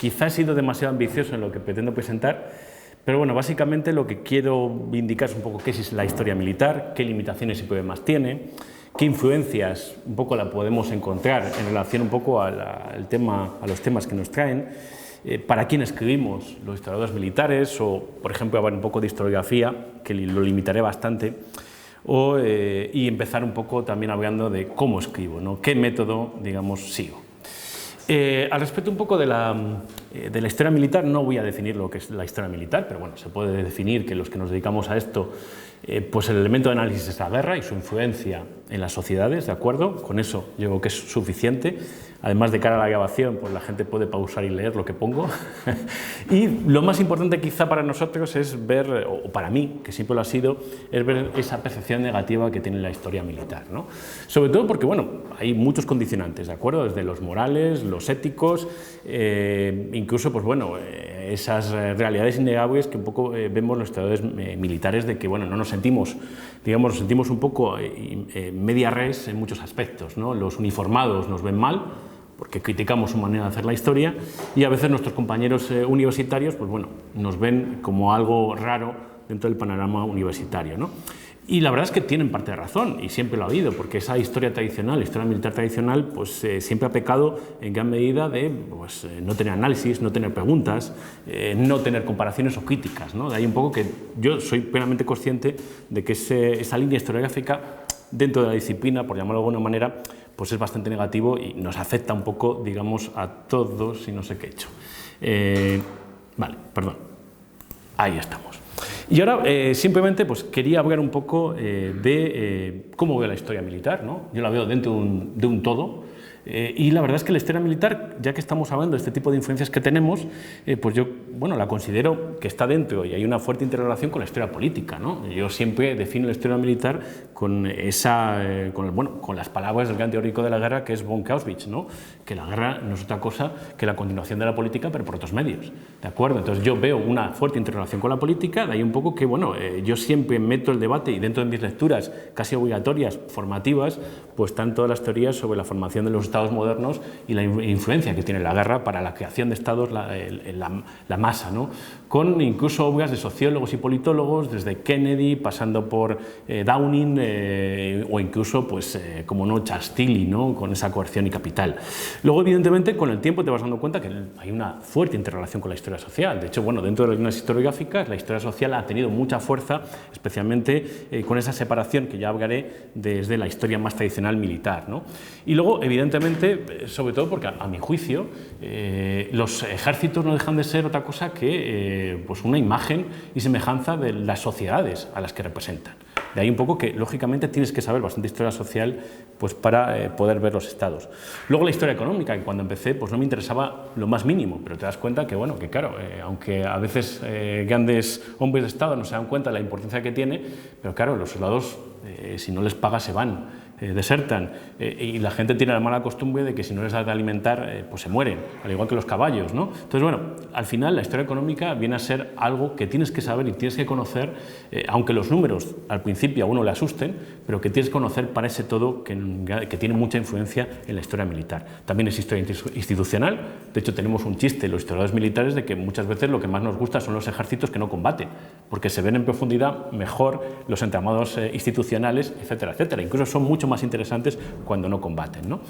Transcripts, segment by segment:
quizá he sido demasiado ambicioso en lo que pretendo presentar, pero bueno, básicamente lo que quiero indicar es un poco qué es la historia militar, qué limitaciones y problemas tiene, qué influencias un poco la podemos encontrar en relación un poco a los temas que nos traen, para quién escribimos los historiadores militares, o por ejemplo hablar un poco de historiografía, que lo limitaré bastante, y empezar un poco también hablando de cómo escribo, ¿no? Qué método, digamos, sigo. Al respecto un poco de la historia militar, no voy a definir lo que es la historia militar, pero bueno, se puede definir que los que nos dedicamos a esto, pues el elemento de análisis es la guerra y su influencia en las sociedades, ¿de acuerdo? Con eso yo creo que es suficiente. Además, de cara a la grabación, pues la gente puede pausar y leer lo que pongo. Y lo más importante quizá para nosotros es ver, o para mí, que siempre lo ha sido, es ver esa percepción negativa que tiene la historia militar, ¿no? Sobre todo porque, bueno, hay muchos condicionantes, ¿de acuerdo? Desde los morales, los éticos, incluso, pues bueno, esas realidades innegables que un poco vemos los historiadores militares de que, bueno, no nos sentimos, digamos, nos sentimos un poco media res en muchos aspectos, ¿no? Los uniformados nos ven mal, porque criticamos su manera de hacer la historia, y a veces nuestros compañeros universitarios, pues bueno, nos ven como algo raro dentro del panorama universitario, ¿no? Y la verdad es que tienen parte de razón, y siempre lo ha habido, porque esa historia tradicional, la historia militar tradicional, pues siempre ha pecado en gran medida de pues, no tener análisis, no tener preguntas, no tener comparaciones o críticas, ¿no? De ahí un poco que yo soy plenamente consciente de que esa línea historiográfica dentro de la disciplina, por llamarlo de alguna manera, pues es bastante negativo y nos afecta un poco, digamos, a todos, y no sé qué he hecho. Vale, perdón. Ahí estamos. Y ahora simplemente pues, quería hablar un poco de cómo veo la historia militar, ¿no? Yo la veo dentro de un todo. Y la verdad es que la historia militar, ya que estamos hablando de este tipo de influencias que tenemos, pues yo bueno, la considero que está dentro y hay una fuerte interrelación con la historia política, ¿no? Yo siempre defino la historia militar con las palabras del gran teórico de la guerra, que es von Clausewitz, ¿no? Que la guerra no es otra cosa que la continuación de la política, pero por otros medios, ¿de acuerdo? Entonces yo veo una fuerte interrelación con la política, de ahí un poco que bueno, yo siempre meto el debate, y dentro de mis lecturas casi obligatorias, formativas, pues están todas las teorías sobre la formación de los estados modernos y la influencia que tiene la guerra para la creación de estados, la masa, ¿no? Con incluso obras de sociólogos y politólogos, desde Kennedy, pasando por Downing, o incluso, pues, como no, Charles Tilly, ¿no? Con esa coerción y capital. Luego, evidentemente, con el tiempo te vas dando cuenta que hay una fuerte interrelación con la historia social. De hecho, bueno, dentro de las líneas historiográficas, la historia social ha tenido mucha fuerza, especialmente con esa separación que ya hablaré desde la historia más tradicional militar, ¿no? Y luego, evidentemente, sobre todo porque, a mi juicio, los ejércitos no dejan de ser otra cosa que pues una imagen y semejanza de las sociedades a las que representan. De ahí un poco que, lógicamente, tienes que saber bastante historia social pues, para poder ver los estados. Luego la historia económica, que cuando empecé pues, no me interesaba lo más mínimo, pero te das cuenta que, bueno, que claro, aunque a veces grandes hombres de Estado no se dan cuenta de la importancia que tiene, pero claro, los soldados, si no les pagas, se van. Desertan, y la gente tiene la mala costumbre de que si no les das de alimentar, pues se mueren, al igual que los caballos, ¿no? Entonces, bueno, al final la historia económica viene a ser algo que tienes que saber y tienes que conocer, aunque los números al principio a uno le asusten, pero que tienes que conocer para ese todo que tiene mucha influencia en la historia militar. También es historia institucional. De hecho, tenemos un chiste los historiadores militares de que muchas veces lo que más nos gusta son los ejércitos que no combaten, porque se ven en profundidad mejor los entramados institucionales, etcétera, etcétera. Incluso son mucho más interesantes cuando no combaten, ¿no?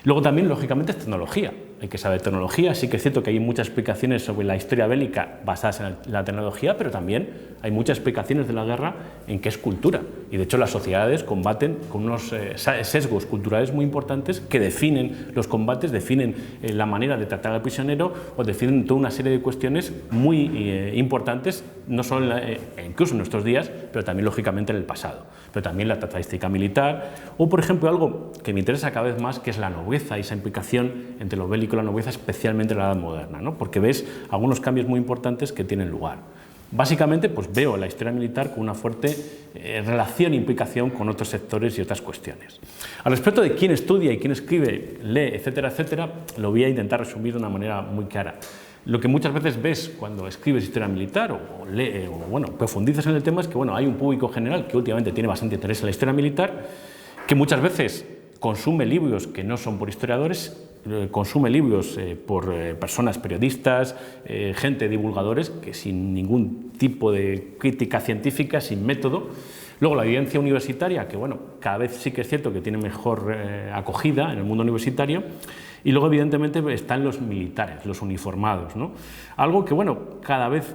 Luego también, lógicamente, es tecnología. Hay que saber tecnología. Sí que es cierto que hay muchas explicaciones sobre la historia bélica basadas en la tecnología, pero también hay muchas explicaciones de la guerra en que es cultura. Y de hecho las sociedades combaten con unos sesgos culturales muy importantes que definen los combates, definen la manera de tratar al prisionero o definen toda una serie de cuestiones muy importantes, no solo incluso en nuestros días, pero también lógicamente en el pasado. Pero también la estadística militar o, por ejemplo, algo que me interesa cada vez más, que es la nobleza y esa implicación entre lo bélico y la nobleza, especialmente en la Edad Moderna, ¿no? Porque ves algunos cambios muy importantes que tienen lugar. Básicamente, pues veo la historia militar con una fuerte relación e implicación con otros sectores y otras cuestiones. Al respecto de quién estudia y quién escribe, lee, etcétera, etcétera, lo voy a intentar resumir de una manera muy clara. Lo que muchas veces ves cuando escribes historia militar o lees, o bueno, profundizas en el tema, es que bueno, hay un público general que últimamente tiene bastante interés en la historia militar, que muchas veces consume libros que no son por historiadores, consume libros por personas periodistas, gente, divulgadores, que sin ningún tipo de crítica científica, sin método. Luego la evidencia universitaria, que bueno, cada vez sí que es cierto que tiene mejor acogida en el mundo universitario. Y luego evidentemente están los militares, los uniformados, ¿no? Algo que bueno, cada vez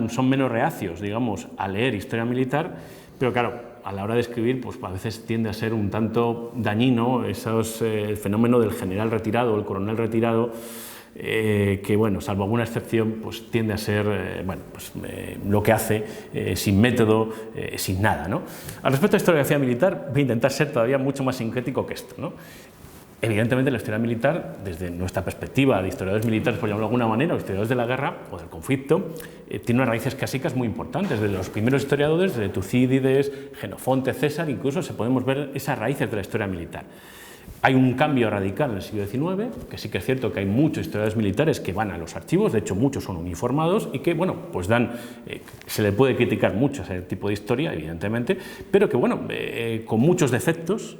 son menos reacios, digamos, a leer historia militar, pero claro, a la hora de escribir, pues a veces tiende a ser un tanto dañino el fenómeno del general retirado o el coronel retirado, que bueno, salvo alguna excepción, pues tiende a ser lo que hace sin método, sin nada, ¿no? Al respecto a la historiografía militar, voy a intentar ser todavía mucho más sincrético que esto, ¿no? Evidentemente, la historia militar, desde nuestra perspectiva de historiadores militares, por llamarlo de alguna manera, o historiadores de la guerra o del conflicto, tiene unas raíces clásicas muy importantes. Desde los primeros historiadores, desde Tucídides, Jenofonte, César, incluso se podemos ver esas raíces de la historia militar. Hay un cambio radical en el siglo XIX, que sí que es cierto que hay muchos historiadores militares que van a los archivos, de hecho muchos son uniformados y que, bueno, pues se le puede criticar mucho a ese tipo de historia, evidentemente, pero que, bueno, con muchos defectos,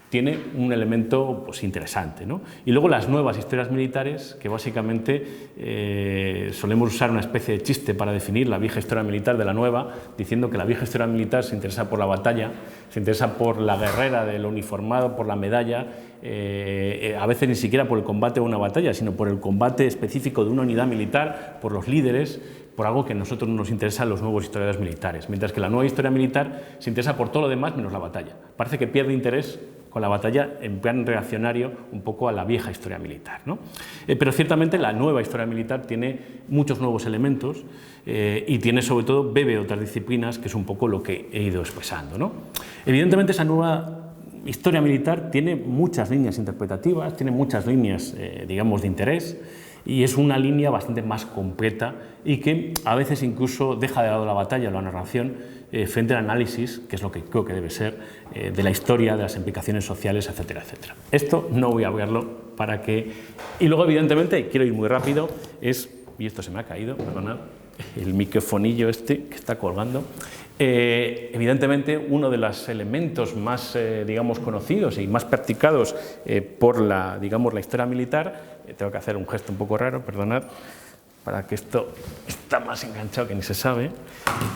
tiene un elemento pues, interesante, ¿no? Y luego las nuevas historias militares, que básicamente solemos usar una especie de chiste para definir la vieja historia militar de la nueva, diciendo que la vieja historia militar se interesa por la batalla, se interesa por la guerrera del uniformado, por la medalla, a veces ni siquiera por el combate de una batalla, sino por el combate específico de una unidad militar, por los líderes, por algo que a nosotros nos interesa a los nuevos historiadores militares, mientras que la nueva historia militar se interesa por todo lo demás menos la batalla. Parece que pierde interés con la batalla en plan reaccionario un poco a la vieja historia militar, ¿no? Pero ciertamente la nueva historia militar tiene muchos nuevos elementos y tiene sobre todo, bebe de otras disciplinas, que es un poco lo que he ido expresando, ¿no? Evidentemente esa nueva historia militar tiene muchas líneas interpretativas, tiene muchas líneas, digamos, de interés, y es una línea bastante más completa y que a veces incluso deja de lado la batalla o la narración frente al análisis, que es lo que creo que debe ser, de la historia, de las implicaciones sociales, etcétera, etcétera. Esto no voy a hablarlo para que... Y luego, evidentemente, quiero ir muy rápido, y esto se me ha caído, perdonad, el microfonillo este que está colgando. Evidentemente, uno de los elementos más, digamos, conocidos y más practicados por la historia militar, tengo que hacer un gesto un poco raro, perdonad, para que esto está más enganchado que ni se sabe,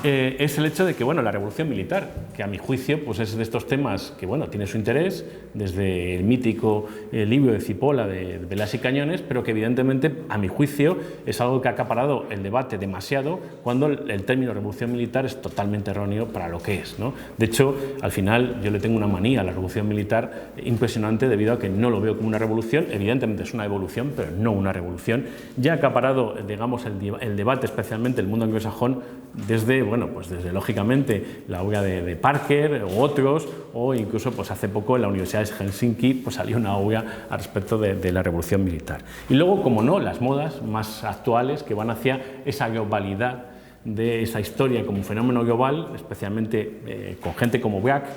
es el hecho de que, bueno, la revolución militar, que a mi juicio pues es de estos temas que, bueno, tiene su interés, desde el mítico libro de Cipolla de Velas y Cañones, pero que evidentemente, a mi juicio, es algo que ha acaparado el debate demasiado cuando el término revolución militar es totalmente erróneo para lo que es, ¿no? De hecho, al final yo le tengo una manía a la revolución militar impresionante debido a que no lo veo como una revolución, evidentemente es una evolución, pero no una revolución. Ya ha acaparado, digamos, el debate, especialmente el mundo anglosajón, desde, bueno, pues desde lógicamente la obra de Parker u otros, o incluso pues hace poco en la Universidad de Helsinki pues salió una obra al respecto de la revolución militar. Y luego, como no, las modas más actuales que van hacia esa globalidad de esa historia como un fenómeno global, especialmente con gente como Braque.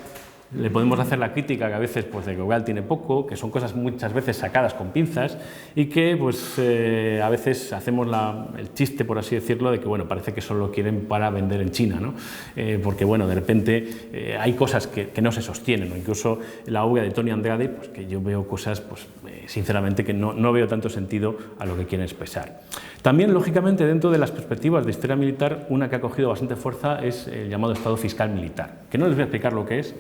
Le podemos hacer la crítica que a veces pues, de global tiene poco, que son cosas muchas veces sacadas con pinzas y que pues, a veces hacemos el chiste, por así decirlo, de que bueno, parece que solo lo quieren para vender en China, ¿no? Porque bueno, de repente hay cosas que no se sostienen, ¿no? Incluso la obra de Tony Andrade, pues, que yo veo cosas, pues, sinceramente, que no veo tanto sentido a lo que quieren expresar. También, lógicamente, dentro de las perspectivas de historia militar, una que ha cogido bastante fuerza es el llamado Estado fiscal militar, que no les voy a explicar lo que es.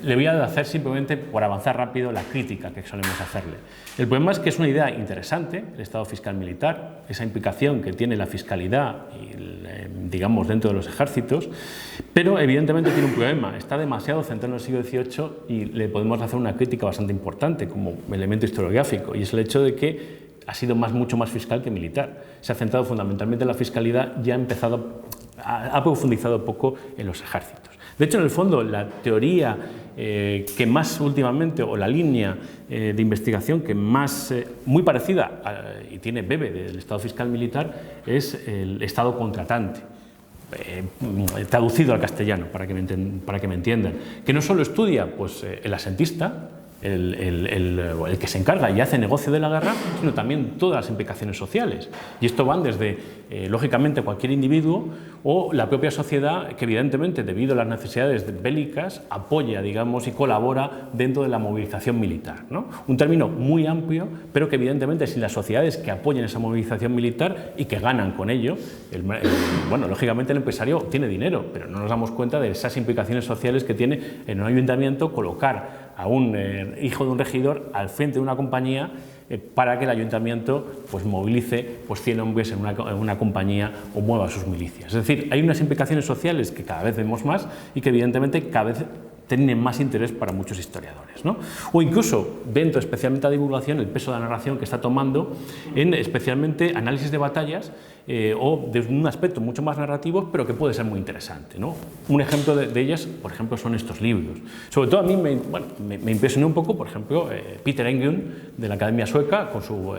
Le voy a hacer simplemente, por avanzar rápido, la crítica que solemos hacerle. El problema es que es una idea interesante, el Estado fiscal militar, esa implicación que tiene la fiscalidad, digamos, dentro de los ejércitos, pero evidentemente tiene un problema, está demasiado centrado en el siglo XVIII y le podemos hacer una crítica bastante importante como elemento historiográfico, y es el hecho de que ha sido mucho más fiscal que militar. Se ha centrado fundamentalmente en la fiscalidad y ha profundizado poco en los ejércitos. De hecho, en el fondo, la teoría que más últimamente, o la línea de investigación que más, muy parecida y bebe del Estado fiscal militar, es el Estado contratante, traducido al castellano, para que me entiendan, que no solo estudia pues, el asentista, el que se encarga y hace negocio de la guerra, sino también todas las implicaciones sociales. Y esto van desde, lógicamente, cualquier individuo o la propia sociedad que, evidentemente, debido a las necesidades bélicas, apoya, digamos, y colabora dentro de la movilización militar, ¿no? Un término muy amplio, pero que, evidentemente, sin las sociedades que apoyen esa movilización militar y que ganan con ello, bueno, lógicamente el empresario tiene dinero, pero no nos damos cuenta de esas implicaciones sociales que tiene en un ayuntamiento colocar a un hijo de un regidor al frente de una compañía para que el ayuntamiento pues, movilice pues, 100 hombres en una compañía o mueva sus milicias. Es decir, hay unas implicaciones sociales que cada vez vemos más y que evidentemente cada vez tienen más interés para muchos historiadores, ¿no? O incluso, dentro especialmente de la divulgación, el peso de la narración que está tomando en especialmente análisis de batallas o de un aspecto mucho más narrativo, pero que puede ser muy interesante, ¿no? Un ejemplo de ellas, por ejemplo, son estos libros. Sobre todo a mí me impresionó un poco, por ejemplo, Peter Englund, de la Academia Sueca, con su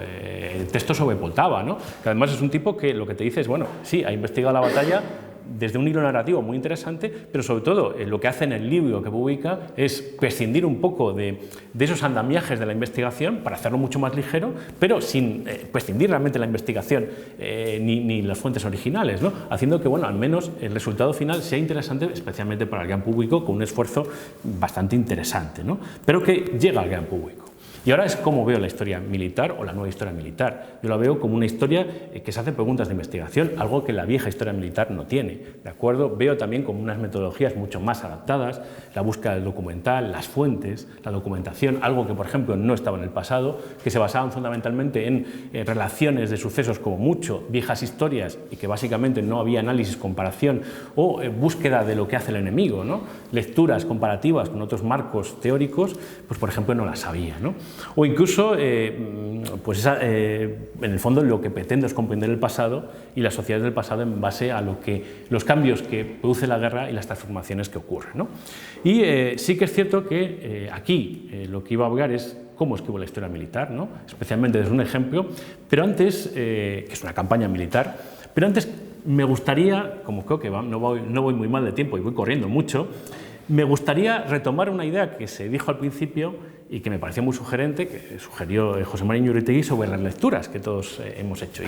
texto sobre Poltava, ¿no? Que además es un tipo que lo que te dice es, bueno, sí, ha investigado la batalla desde un hilo narrativo muy interesante, pero sobre todo lo que hace en el libro que publica es prescindir un poco de esos andamiajes de la investigación para hacerlo mucho más ligero, pero sin prescindir realmente de la investigación ni las fuentes originales, ¿no? Haciendo que, bueno, al menos el resultado final sea interesante, especialmente para el gran público, con un esfuerzo bastante interesante, ¿no? Pero que llega al gran público. Y ahora es cómo veo la historia militar o la nueva historia militar. Yo la veo como una historia que se hace preguntas de investigación, algo que la vieja historia militar no tiene, ¿de acuerdo? Veo también como unas metodologías mucho más adaptadas, la búsqueda del documental, las fuentes, la documentación, algo que, por ejemplo, no estaba en el pasado, que se basaban fundamentalmente en relaciones de sucesos como mucho, viejas historias, y que básicamente no había análisis, comparación o búsqueda de lo que hace el enemigo, ¿no? Lecturas comparativas con otros marcos teóricos, pues, por ejemplo, no las había, ¿no? O incluso, pues en el fondo, lo que pretendo es comprender el pasado y las sociedades del pasado en base a los cambios que produce la guerra y las transformaciones que ocurren, ¿no? Y sí que es cierto que aquí lo que iba a hablar es cómo escribo la historia militar, ¿no? Especialmente desde un ejemplo, pero antes, que es una campaña militar, pero antes me gustaría, como creo que no voy muy mal de tiempo y voy corriendo mucho, me gustaría retomar una idea que se dijo al principio y que me pareció muy sugerente, que sugirió José María Iñurritegui, sobre las lecturas que todos hemos hecho y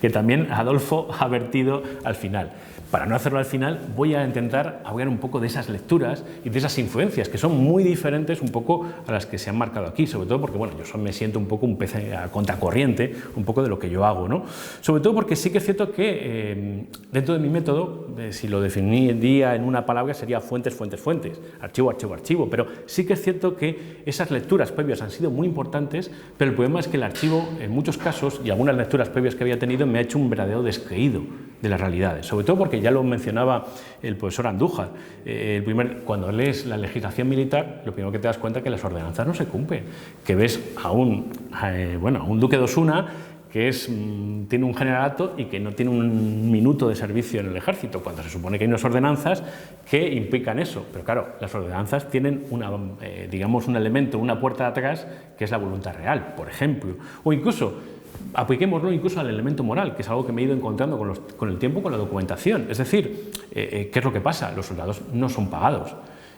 que también Adolfo ha vertido al final. Para no hacerlo al final, voy a intentar hablar un poco de esas lecturas y de esas influencias, que son muy diferentes un poco a las que se han marcado aquí, sobre todo porque, bueno, yo me siento un poco un pez a contracorriente, un poco de lo que yo hago, ¿no? Sobre todo porque sí que es cierto que dentro de mi método, si lo definiría en una palabra, sería fuentes, fuentes, fuentes, archivo, archivo, archivo, pero sí que es cierto que esas lecturas previas han sido muy importantes, pero el problema es que el archivo, en muchos casos, y algunas lecturas previas que había tenido, me ha hecho un verdadero descreído de las realidades, sobre todo porque ya lo mencionaba el profesor Andújar, cuando lees la legislación militar, lo primero que te das cuenta es que las ordenanzas no se cumplen, que ves a un duque de Osuna que tiene un generalato y que no tiene un minuto de servicio en el ejército, cuando se supone que hay unas ordenanzas que implican eso. Pero claro, las ordenanzas tienen digamos, un elemento, una puerta de atrás, que es la voluntad real, por ejemplo. O incluso, apliquémoslo incluso al elemento moral, que es algo que me he ido encontrando con el tiempo, con la documentación. Es decir, ¿qué es lo que pasa? Los soldados no son pagados.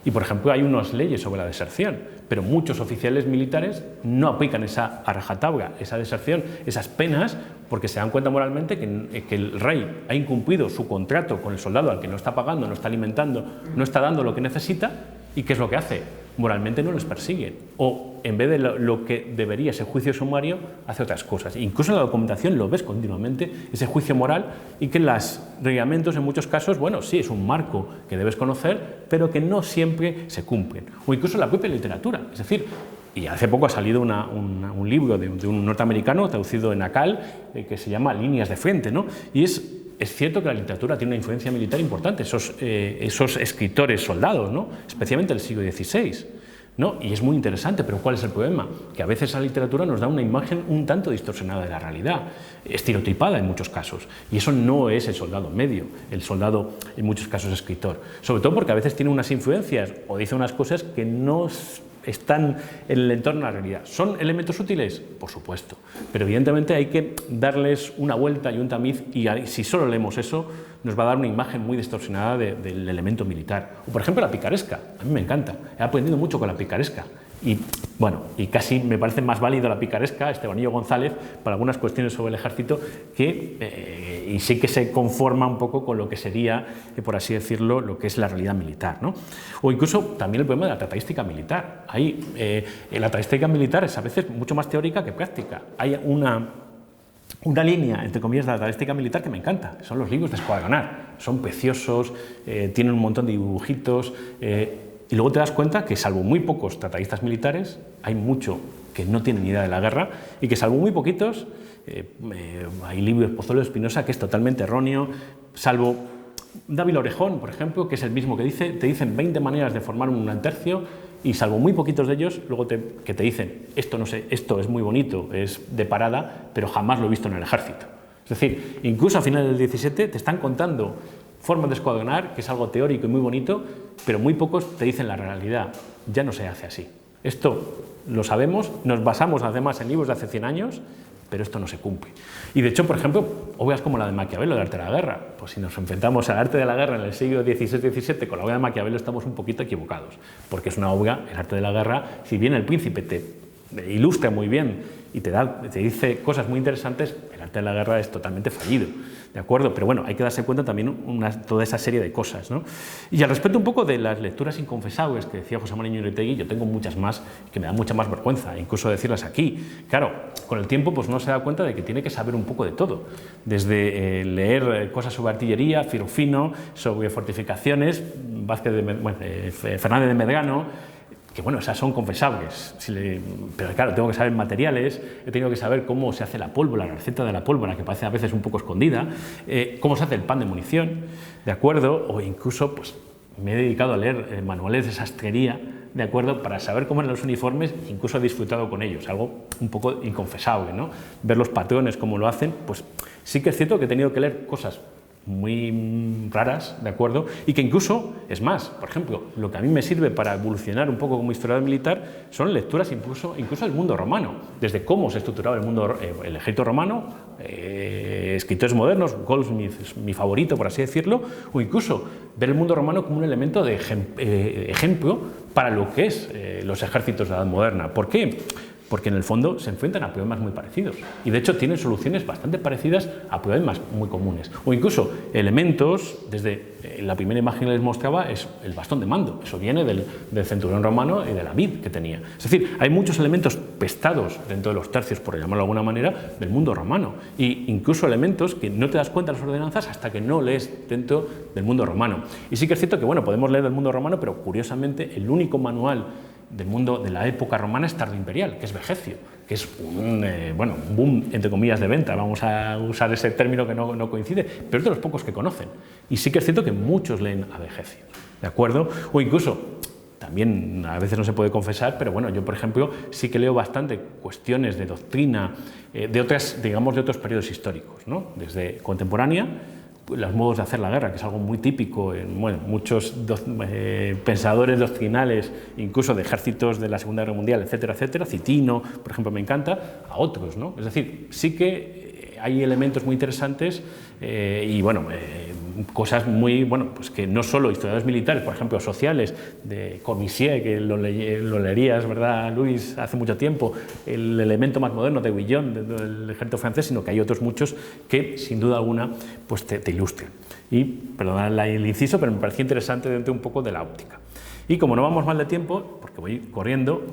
Y, por ejemplo, hay unas leyes sobre la deserción, pero muchos oficiales militares no aplican esa a rajatabla, esa deserción, esas penas, porque se dan cuenta moralmente que el rey ha incumplido su contrato con el soldado al que no está pagando, no está alimentando, no está dando lo que necesita, y ¿qué es lo que hace? Moralmente no les persigue, o en vez de lo que debería ser juicio sumario, hace otras cosas. Incluso en la documentación lo ves continuamente, ese juicio moral, y que los reglamentos en muchos casos, bueno, sí, es un marco que debes conocer, pero que no siempre se cumplen. O incluso la propia literatura, es decir, y hace poco ha salido un libro de un norteamericano traducido en ACAL que se llama Líneas de frente, ¿no? Y es cierto que la literatura tiene una influencia militar importante, esos escritores soldados, ¿no? Especialmente del siglo XVI, ¿no? Y es muy interesante, pero ¿cuál es el problema? Que a veces la literatura nos da una imagen un tanto distorsionada de la realidad, estereotipada en muchos casos, y eso no es el soldado medio, el soldado en muchos casos escritor, sobre todo porque a veces tiene unas influencias o dice unas cosas que no están en el entorno de la realidad. ¿Son elementos útiles? Por supuesto, pero evidentemente hay que darles una vuelta y un tamiz, y si solo leemos eso, nos va a dar una imagen muy distorsionada del elemento militar. O, por ejemplo, la picaresca. A mí me encanta, he aprendido mucho con la picaresca, Y bueno, y casi me parece más válido la picaresca, Estebanillo González, para algunas cuestiones sobre el ejército, y sí que se conforma un poco con lo que sería, por así decirlo, lo que es la realidad militar, ¿no? O incluso también el problema de la tratadística militar. La tratadística militar es a veces mucho más teórica que práctica. Hay una línea, entre comillas, de la tratadística militar que me encanta, son los libros de escuadronar. Son preciosos, tienen un montón de dibujitos, y luego te das cuenta que, salvo muy pocos tratadistas militares, hay mucho que no tienen ni idea de la guerra, y que, salvo muy poquitos, hay libros de Pozuelo de Espinosa que es totalmente erróneo, salvo Dávila Orejón, por ejemplo, que es el mismo que te dicen 20 maneras de formar un tercio, y salvo muy poquitos de ellos, luego que te dicen, esto no sé, esto es muy bonito, es de parada, pero jamás lo he visto en el ejército. Es decir, incluso a finales del 17 te están contando formas de escuadronar, que es algo teórico y muy bonito, pero muy pocos te dicen la realidad. Ya no se hace así. Esto lo sabemos, nos basamos además en libros de hace 100 años, pero esto no se cumple. Y de hecho, por ejemplo, obras como la de Maquiavelo, el arte de la guerra, pues si nos enfrentamos al arte de la guerra en el siglo XVI-XVII con la obra de Maquiavelo, estamos un poquito equivocados, porque es una obra, el arte de la guerra, si bien el Príncipe te ilustra muy bien y te dice cosas muy interesantes, el arte de la guerra es totalmente fallido, ¿de acuerdo? Pero bueno, hay que darse cuenta también toda esa serie de cosas, ¿no? Y al respecto un poco de las lecturas inconfesables que decía José María Uretegui, yo tengo muchas más que me da mucha más vergüenza, incluso decirlas aquí. Claro, con el tiempo pues uno se da cuenta de que tiene que saber un poco de todo, desde leer cosas sobre artillería, Firufino, sobre fortificaciones, Fernández de Medrano, que bueno, esas son confesables, pero claro, tengo que saber materiales, he tenido que saber cómo se hace la pólvora, la receta de la pólvora, que parece a veces un poco escondida, cómo se hace el pan de munición, ¿de acuerdo? O incluso, pues, me he dedicado a leer manuales de sastrería, ¿de acuerdo? Para saber cómo eran los uniformes, incluso he disfrutado con ellos, algo un poco inconfesable, ¿no? Ver los patrones, cómo lo hacen, pues sí que es cierto que he tenido que leer cosas muy raras, ¿de acuerdo? Y que incluso, es más, por ejemplo, lo que a mí me sirve para evolucionar un poco como historiador militar son lecturas incluso del mundo romano, desde cómo se estructuraba el ejército romano, escritores modernos, Goldsmith es mi favorito, por así decirlo, o incluso ver el mundo romano como un elemento de ejemplo para lo que es los ejércitos de la Edad Moderna. ¿Por qué? Porque en el fondo se enfrentan a problemas muy parecidos y de hecho tienen soluciones bastante parecidas a problemas muy comunes. O incluso elementos, desde la primera imagen que les mostraba es el bastón de mando, eso viene del centurión romano y de la vid que tenía. Es decir, hay muchos elementos pestados dentro de los tercios, por llamarlo de alguna manera, del mundo romano, e incluso elementos que no te das cuenta de las ordenanzas hasta que no lees dentro del mundo romano. Y sí que es cierto que bueno, podemos leer del mundo romano, pero curiosamente el único manual del mundo de la época romana es Tardoimperial, que es Vegecio, que es un boom, entre comillas, de venta, vamos a usar ese término que no coincide, pero es de los pocos que conocen. Y sí que es cierto que muchos leen a Vegecio, ¿de acuerdo? O incluso, también a veces no se puede confesar, pero bueno, yo por ejemplo sí que leo bastante cuestiones de doctrina de otros periodos históricos, ¿no? Desde contemporánea, los modos de hacer la guerra, que es algo muy típico en muchos pensadores doctrinales, incluso de ejércitos de la Segunda Guerra Mundial, etcétera, etcétera. Citino, por ejemplo, me encanta, a otros, ¿no? Es decir, sí que hay elementos muy interesantes y bueno, cosas muy, pues que no solo historiadores militares, por ejemplo, sociales, de Cormisier, que lo leerías, ¿verdad, Luis?, hace mucho tiempo, el elemento más moderno de Guillon, del ejército francés, sino que hay otros muchos que, sin duda alguna, pues te ilustran. Y, perdonad el inciso, pero me parecía interesante dentro un poco de la óptica. Y como no vamos mal de tiempo, porque voy corriendo,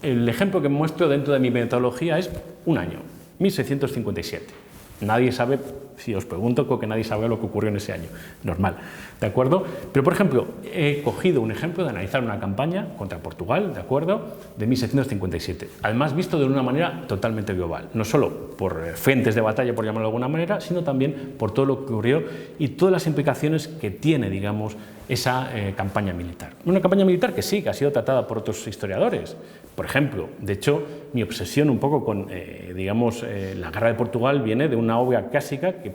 el ejemplo que muestro dentro de mi metodología es un año, 1657. Nadie sabe, si os pregunto, creo que nadie sabe lo que ocurrió en ese año, normal, ¿de acuerdo? Pero, por ejemplo, he cogido un ejemplo de analizar una campaña contra Portugal, ¿de acuerdo?, de 1657, además visto de una manera totalmente global, no solo por frentes de batalla, por llamarlo de alguna manera, sino también por todo lo que ocurrió y todas las implicaciones que tiene, digamos, esa campaña militar. Una campaña militar que sí, que ha sido tratada por otros historiadores. Por ejemplo, de hecho, mi obsesión un poco con, la guerra de Portugal viene de una obra clásica que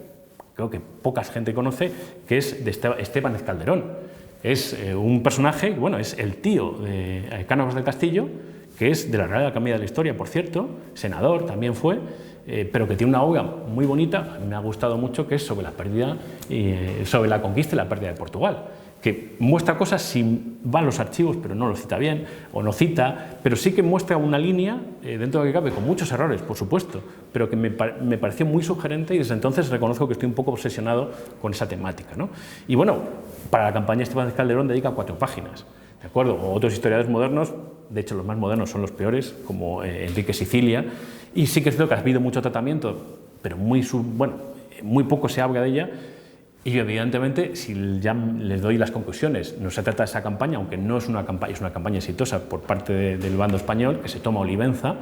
creo que poca gente conoce, que es de Estébanez Calderón. Es un personaje, bueno, es el tío de Cánovas del Castillo, que es de la Real Academia de la Historia, por cierto, senador también fue, pero que tiene una obra muy bonita, a mí me ha gustado mucho, que es sobre la pérdida, sobre la conquista y la pérdida de Portugal. que muestra cosas si van los archivos, pero no los cita bien, o no cita, pero sí que muestra una línea, dentro de lo que cabe, con muchos errores, por supuesto, pero que me pareció muy sugerente y desde entonces reconozco que estoy un poco obsesionado con esa temática, ¿no? Y bueno, para la campaña Estefan Calderón dedica 4 páginas, ¿de acuerdo? O otros historiadores modernos, de hecho los más modernos son los peores, como Enrique Sicilia, y sí que es cierto que ha habido mucho tratamiento, pero muy poco se habla de ella. Y evidentemente, si ya les doy las conclusiones, no se trata de esa campaña, aunque no es una campaña exitosa por parte del bando español, que se toma Olivenza,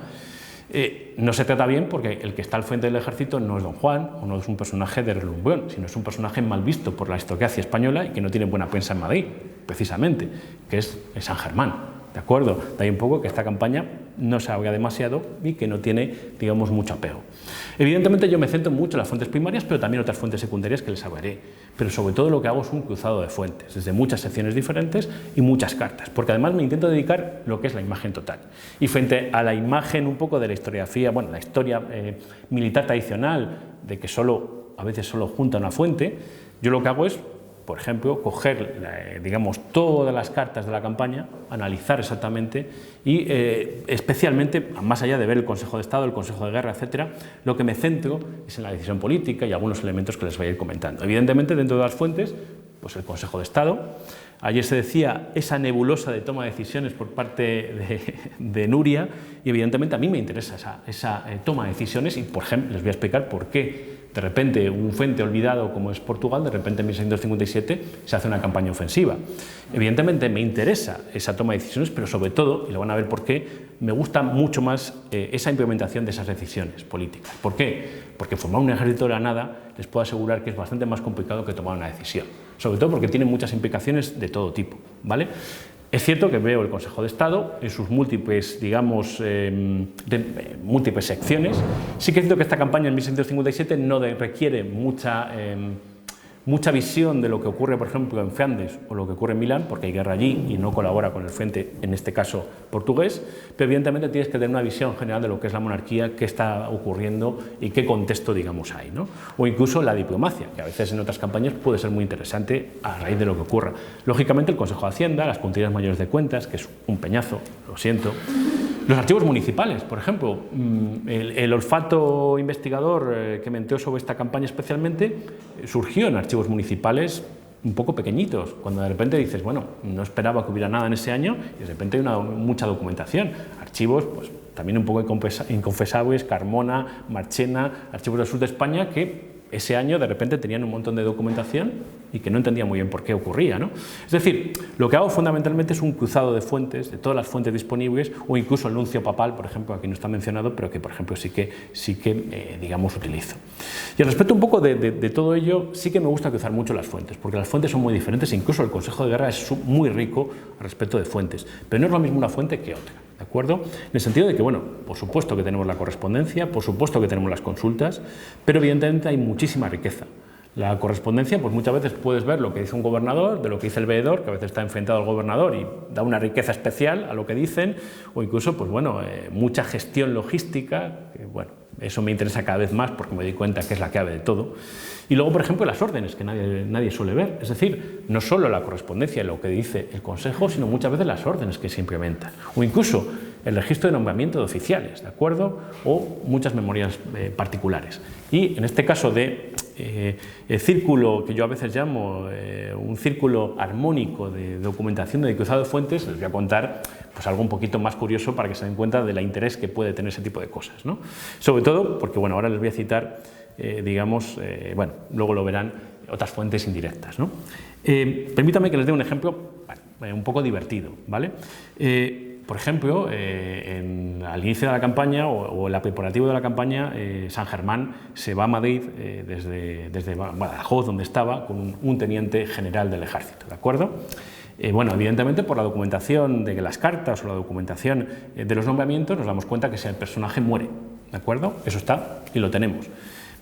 no se trata bien porque el que está al frente del ejército no es Don Juan, o no es un personaje de relumbrón, sino es un personaje mal visto por la historiografía española y que no tiene buena prensa en Madrid, precisamente, que es San Germán. ¿De acuerdo? De ahí un poco que esta campaña no se habla demasiado y que no tiene, digamos, mucho apego. Evidentemente yo me centro mucho en las fuentes primarias, pero también otras fuentes secundarias que les hablaré. Pero sobre todo lo que hago es un cruzado de fuentes, desde muchas secciones diferentes y muchas cartas, porque además me intento dedicar lo que es la imagen total. Y frente a la imagen un poco de la historiografía, bueno, la historia militar tradicional, de que a veces solo junta una fuente, yo lo que hago es, por ejemplo, coger, digamos, todas las cartas de la campaña, analizar exactamente y especialmente, más allá de ver el Consejo de Estado, el Consejo de Guerra, etcétera, lo que me centro es en la decisión política y algunos elementos que les voy a ir comentando. Evidentemente, dentro de las fuentes, pues el Consejo de Estado. Ayer se decía esa nebulosa de toma de decisiones por parte de Nuria y evidentemente a mí me interesa esa toma de decisiones y, por ejemplo, les voy a explicar por qué de repente un frente olvidado como es Portugal, de repente en 1657 se hace una campaña ofensiva. Evidentemente me interesa esa toma de decisiones, pero sobre todo, y lo van a ver por qué, me gusta mucho más esa implementación de esas decisiones políticas. ¿Por qué? Porque formar un ejército de la nada les puedo asegurar que es bastante más complicado que tomar una decisión, sobre todo porque tiene muchas implicaciones de todo tipo, ¿vale? Es cierto que veo el Consejo de Estado en sus múltiples, digamos, múltiples secciones. Sí que es cierto que esta campaña en 1657 no requiere mucha visión de lo que ocurre, por ejemplo, en Flandes o lo que ocurre en Milán, porque hay guerra allí y no colabora con el frente, en este caso, portugués, pero evidentemente tienes que tener una visión general de lo que es la monarquía, qué está ocurriendo y qué contexto, digamos, hay, ¿no? O incluso la diplomacia, que a veces en otras campañas puede ser muy interesante a raíz de lo que ocurra. Lógicamente, el Consejo de Hacienda, las Contralorías Mayores de Cuentas, que es un peñazo, lo siento. Los archivos municipales, por ejemplo, el olfato investigador que me entró sobre esta campaña especialmente surgió en archivos municipales un poco pequeñitos, cuando de repente dices, bueno, no esperaba que hubiera nada en ese año y de repente hay mucha documentación. Archivos, pues también un poco inconfesables, Carmona, Marchena, archivos del sur de España que ese año de repente tenían un montón de documentación y que no entendía muy bien por qué ocurría, ¿no? Es decir, lo que hago fundamentalmente es un cruzado de fuentes, de todas las fuentes disponibles, o incluso el nuncio papal, por ejemplo, aquí no está mencionado, pero que, por ejemplo, sí que digamos, utilizo. Y al respecto un poco de todo ello, sí que me gusta cruzar mucho las fuentes, porque las fuentes son muy diferentes, incluso el Consejo de Guerra es muy rico al respecto de fuentes, pero no es lo mismo una fuente que otra. ¿De acuerdo? En el sentido de que, bueno, por supuesto que tenemos la correspondencia, por supuesto que tenemos las consultas, pero evidentemente hay muchísima riqueza. La correspondencia, pues muchas veces puedes ver lo que dice un gobernador, de lo que dice el veedor, que a veces está enfrentado al gobernador y da una riqueza especial a lo que dicen, o incluso, pues bueno, mucha gestión logística, que bueno, eso me interesa cada vez más porque me doy cuenta que es la clave de todo. Y luego, por ejemplo, las órdenes, que nadie suele ver. Es decir, no solo la correspondencia y lo que dice el Consejo, sino muchas veces las órdenes que se implementan. O incluso el registro de nombramiento de oficiales, ¿de acuerdo? O muchas memorias particulares. Y en este caso de el círculo que yo a veces llamo un círculo armónico de documentación de cruzado de fuentes, les voy a contar pues algo un poquito más curioso para que se den cuenta del interés que puede tener ese tipo de cosas, ¿no? Sobre todo porque, bueno, ahora les voy a citar, digamos, bueno, luego lo verán, otras fuentes indirectas, ¿no? Permítanme que les dé un ejemplo un poco divertido, ¿vale? Por ejemplo, al inicio de la campaña o el preparativo de la campaña, San Germán se va a Madrid desde Badajoz, donde estaba, con un teniente general del ejército, ¿de acuerdo? Bueno, evidentemente por la documentación de las cartas o la documentación de los nombramientos nos damos cuenta que ese personaje muere, ¿de acuerdo? Eso está y lo tenemos.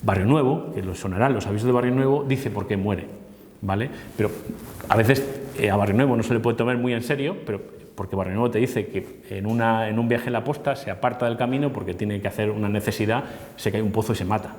Barrio Nuevo, que los sonarán los avisos de Barrio Nuevo, dice por qué muere, ¿vale? Pero a veces a Barrio Nuevo no se le puede tomar muy en serio, pero porque Barrio Nuevo te dice que en un viaje en la posta se aparta del camino porque tiene que hacer una necesidad, se cae un pozo y se mata.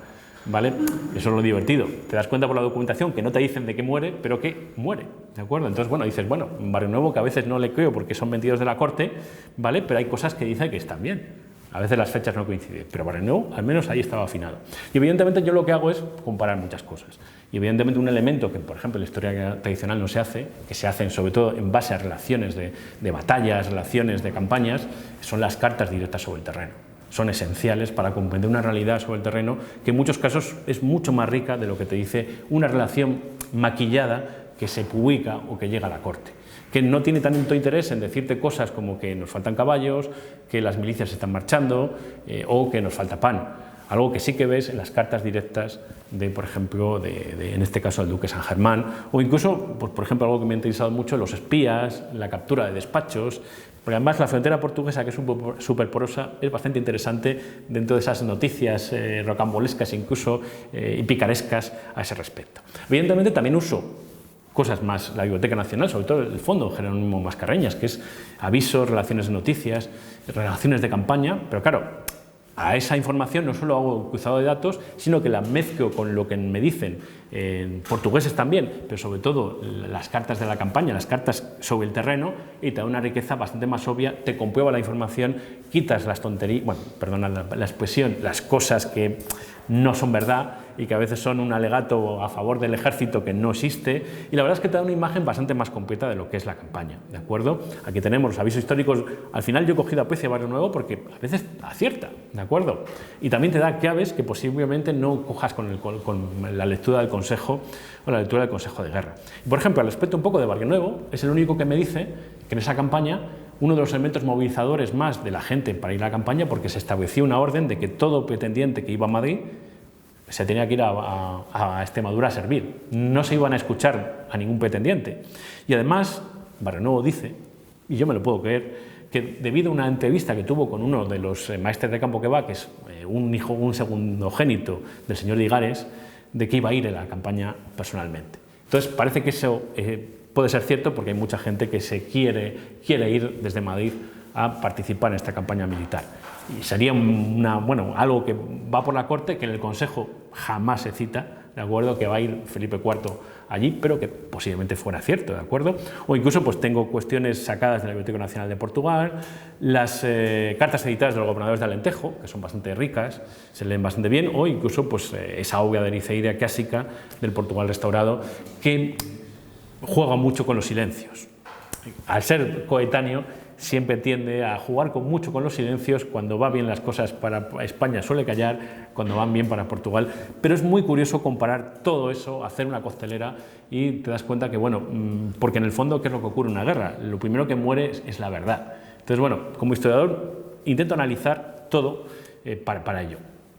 ¿vale? Eso es lo divertido. Te das cuenta por la documentación que no te dicen de qué muere, pero que muere, ¿de acuerdo? Entonces, bueno, dices, bueno, Barrionuevo, que a veces no le creo porque son mentiros de la corte, ¿vale? Pero hay cosas que dicen que están bien. A veces las fechas no coinciden, pero Barrionuevo al menos ahí estaba afinado. Y evidentemente yo lo que hago es comparar muchas cosas. Y evidentemente un elemento que, por ejemplo, en la historia tradicional no se hace, que se hacen sobre todo en base a relaciones de batallas, relaciones de campañas, son las cartas directas sobre el terreno. Son esenciales para comprender una realidad sobre el terreno que en muchos casos es mucho más rica de lo que te dice una relación maquillada que se publica o que llega a la corte, que no tiene tanto interés en decirte cosas como que nos faltan caballos, que las milicias están marchando o que nos falta pan. Algo que sí que ves en las cartas directas de, por ejemplo, en este caso el duque San Germán, o incluso, pues, por ejemplo, algo que me ha interesado mucho, los espías, la captura de despachos, porque además la frontera portuguesa, que es súper porosa, es bastante interesante dentro de esas noticias rocambolescas incluso y picarescas a ese respecto. Evidentemente también uso cosas más, la Biblioteca Nacional, sobre todo el fondo Jerónimo Mascareñas, que es avisos, relaciones de noticias, relaciones de campaña, pero claro, a esa información no solo hago cruzado de datos, sino que la mezclo con lo que me dicen portugueses también, pero sobre todo las cartas de la campaña, las cartas sobre el terreno, y te da una riqueza bastante más obvia, te comprueba la información, quitas las tonterías, bueno, perdona la expresión, las cosas que no son verdad y que a veces son un alegato a favor del ejército que no existe, y la verdad es que te da una imagen bastante más completa de lo que es la campaña, ¿de acuerdo? Aquí tenemos los avisos históricos. Al final yo he cogido aprecio a Barrionuevo porque a veces acierta, ¿de acuerdo? Y también te da claves que posiblemente no cojas con la lectura del Consejo o la lectura del Consejo de Guerra. Por ejemplo, al respecto un poco de Barrionuevo, es el único que me dice que en esa campaña uno de los elementos movilizadores más de la gente para ir a la campaña, porque se estableció una orden de que todo pretendiente que iba a Madrid se tenía que ir a Extremadura a servir. No se iban a escuchar a ningún pretendiente. Y además, Barrionuevo dice, y yo me lo puedo creer, que debido a una entrevista que tuvo con uno de los maestres de campo que va, que es un segundogénito del señor de Igares, de que iba a ir a la campaña personalmente. Entonces, parece que eso puede ser cierto porque hay mucha gente que se quiere ir desde Madrid a participar en esta campaña militar. Y sería algo que va por la corte, que en el Consejo jamás se cita, ¿de acuerdo? Que va a ir Felipe IV allí, pero que posiblemente fuera cierto, ¿de acuerdo? O incluso pues tengo cuestiones sacadas de la Biblioteca Nacional de Portugal, las cartas editadas de los gobernadores de Alentejo, que son bastante ricas, se leen bastante bien, o incluso pues esa obra de Ericeira clásica del Portugal restaurado, que juega mucho con los silencios. Al ser coetáneo, siempre tiende a jugar mucho con los silencios. Cuando va bien las cosas para España suele callar, cuando van bien para Portugal, pero es muy curioso comparar todo eso, hacer una costelera y te das cuenta que, bueno, porque en el fondo, ¿qué es lo que ocurre en una guerra? Lo primero que muere es la verdad. Entonces, bueno, como historiador intento analizar todo para ello.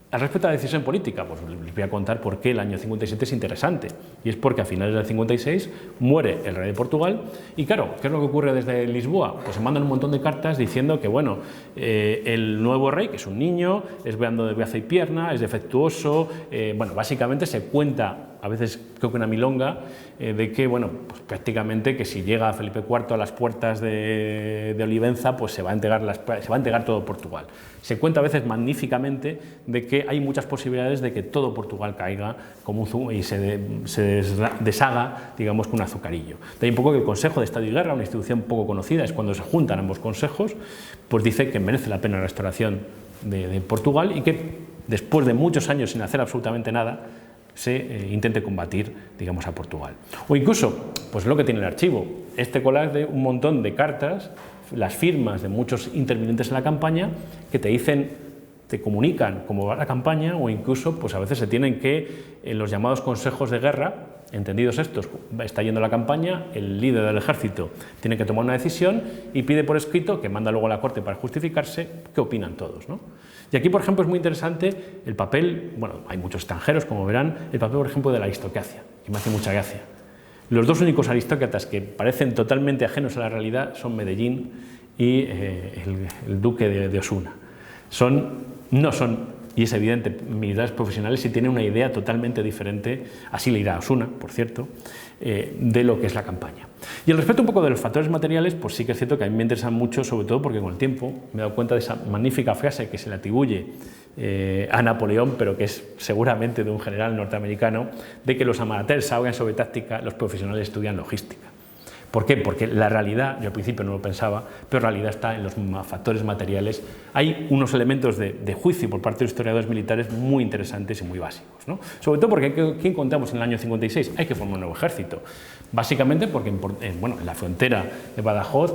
Al respecto a la decisión política, pues les voy a contar por qué el año 57 es interesante. Y es porque a finales del 56 muere el rey de Portugal y claro, ¿qué es lo que ocurre desde Lisboa? Pues se mandan un montón de cartas diciendo que bueno, el nuevo rey, que es un niño, es blando de brazo y pierna, es defectuoso, bueno, básicamente se cuenta, a veces creo que una milonga, de que bueno, pues prácticamente que si llega Felipe IV a las puertas de Olivenza, pues se va a entregar todo Portugal. Se cuenta a veces magníficamente de que hay muchas posibilidades de que todo Portugal caiga como y se deshaga, digamos, con un azucarillo. De ahí un poco que el Consejo de Estado y Guerra, una institución poco conocida, es cuando se juntan ambos consejos, pues dice que merece la pena la restauración de Portugal y que después de muchos años sin hacer absolutamente nada, se intente combatir, digamos, a Portugal. O incluso, pues lo que tiene el archivo, este collage de un montón de cartas, las firmas de muchos intervinientes en la campaña, que te dicen, te comunican cómo va la campaña, o incluso, pues a veces se tienen que, en los llamados consejos de guerra, entendidos estos, está yendo la campaña, el líder del ejército tiene que tomar una decisión y pide por escrito, que manda luego a la corte para justificarse, qué opinan todos, ¿no? Y aquí, por ejemplo, es muy interesante el papel, bueno, hay muchos extranjeros, como verán, el papel, por ejemplo, de la aristocracia, que me hace mucha gracia. Los dos únicos aristócratas que parecen totalmente ajenos a la realidad son Medellín y el duque de Osuna. No son, y es evidente, militares profesionales y tienen una idea totalmente diferente, así le irá a Osuna, por cierto, de lo que es la campaña. Y al respecto un poco de los factores materiales, pues sí que es cierto que a mí me interesan mucho, sobre todo porque con el tiempo me he dado cuenta de esa magnífica frase que se le atribuye a Napoleón, pero que es seguramente de un general norteamericano, de que los amateurs saben sobre táctica, los profesionales estudian logística. ¿Por qué? Porque la realidad, yo al principio no lo pensaba, pero la realidad está en los factores materiales. Hay unos elementos de juicio por parte de los historiadores militares muy interesantes y muy básicos, ¿no? Sobre todo porque, ¿qué encontramos en el año 56? Hay que formar un nuevo ejército. Básicamente porque en la frontera de Badajoz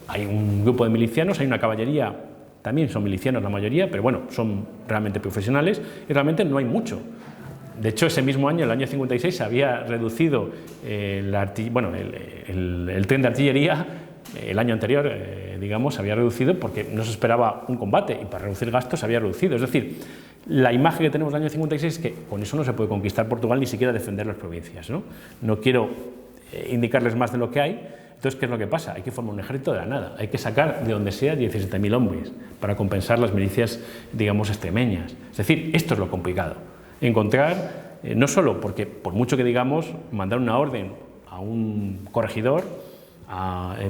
hay un grupo de milicianos, hay una caballería, también son milicianos la mayoría, pero bueno, son realmente profesionales y realmente no hay mucho. De hecho, ese mismo año, el año 56, se había reducido el tren de artillería, el año anterior, digamos, se había reducido porque no se esperaba un combate y para reducir gastos se había reducido. Es decir, la imagen que tenemos del año 56 es que con eso no se puede conquistar Portugal ni siquiera defender las provincias, ¿no? No quiero indicarles más de lo que hay. Entonces, ¿qué es lo que pasa? Hay que formar un ejército de la nada, hay que sacar de donde sea 17.000 hombres para compensar las milicias, digamos, extremeñas. Es decir, esto es lo complicado. Encontrar, no solo porque, por mucho que digamos, mandar una orden a un corregidor,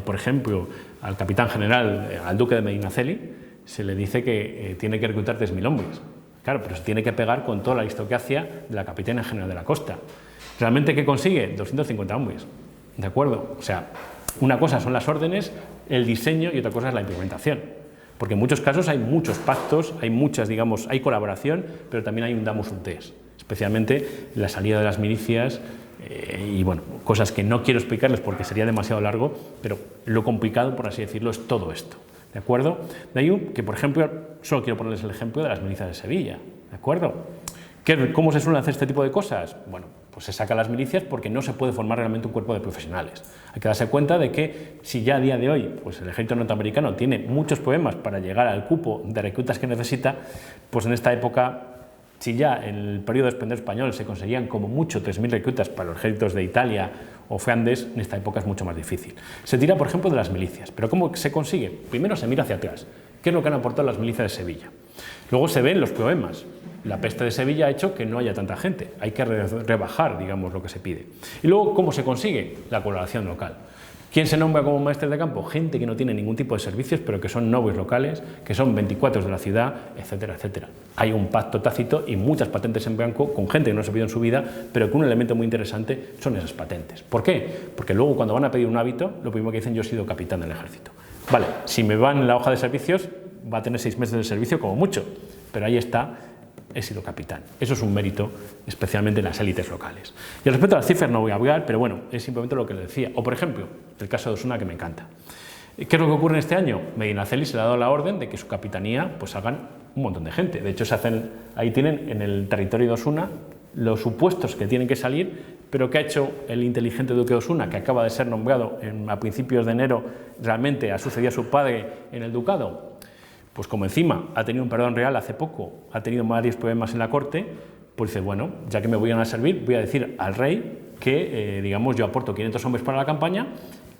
por ejemplo, al capitán general, al duque de Medinaceli, se le dice que tiene que reclutar 3.000 hombres. Claro, pero se tiene que pegar con toda la aristocracia de la capitana general de la costa. ¿Realmente qué consigue? 250 hombres. ¿De acuerdo? O sea, una cosa son las órdenes, el diseño y otra cosa es la implementación. Porque en muchos casos hay muchos pactos, hay muchas, digamos, hay colaboración, pero también hay un damus ut des, especialmente la salida de las milicias y, bueno, cosas que no quiero explicarles porque sería demasiado largo, pero lo complicado, por así decirlo, es todo esto, ¿de acuerdo? De ahí que, por ejemplo, solo quiero ponerles el ejemplo de las milicias de Sevilla, ¿de acuerdo? ¿Cómo se suelen hacer este tipo de cosas? Bueno, pues se sacan las milicias porque no se puede formar realmente un cuerpo de profesionales. Hay que darse cuenta de que si ya a día de hoy pues el ejército norteamericano tiene muchos problemas para llegar al cupo de reclutas que necesita, pues en esta época, si ya en el periodo de esplendor español se conseguían como mucho 3.000 reclutas para los ejércitos de Italia o Flandes, en esta época es mucho más difícil. Se tira, por ejemplo, de las milicias. ¿Pero cómo se consigue? Primero se mira hacia atrás. ¿Qué es lo que han aportado las milicias de Sevilla? Luego se ven los problemas. La peste de Sevilla ha hecho que no haya tanta gente. Hay que rebajar, digamos, lo que se pide. Y luego, ¿cómo se consigue? La colaboración local. ¿Quién se nombra como maestre de campo? Gente que no tiene ningún tipo de servicios, pero que son nobles locales, que son 24 de la ciudad, etcétera, etcétera. Hay un pacto tácito y muchas patentes en blanco con gente que no se ha pedido en su vida, pero que un elemento muy interesante son esas patentes. ¿Por qué? Porque luego cuando van a pedir un hábito, lo primero que dicen: yo he sido capitán del ejército. Vale, si me van en la hoja de servicios, va a tener 6 meses de servicio como mucho, pero ahí está: he sido capitán. Eso es un mérito, especialmente en las élites locales. Y respecto a las cifras no voy a hablar, pero bueno, es simplemente lo que le decía. O por ejemplo, el caso de Osuna, que me encanta. ¿Qué es lo que ocurre en este año? Medinaceli se le ha dado la orden de que su capitanía pues hagan un montón de gente. De hecho, ahí tienen en el territorio de Osuna los supuestos que tienen que salir, pero ¿qué ha hecho el inteligente duque de Osuna, que acaba de ser nombrado a principios de enero, realmente ha sucedido a su padre en el ducado? Pues como encima ha tenido un perdón real hace poco, ha tenido varios problemas en la corte, pues dice: bueno, ya que me voy a servir, voy a decir al rey que, digamos, yo aporto 500 hombres para la campaña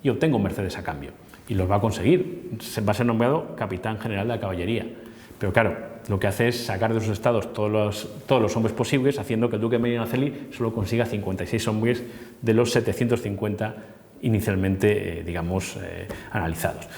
y obtengo mercedes a cambio. Y los va a conseguir. Va a ser nombrado capitán general de la caballería. Pero claro, lo que hace es sacar de sus estados todos los hombres posibles, haciendo que el duque de Medinaceli solo consiga 56 hombres de los 750 inicialmente, digamos, analizados.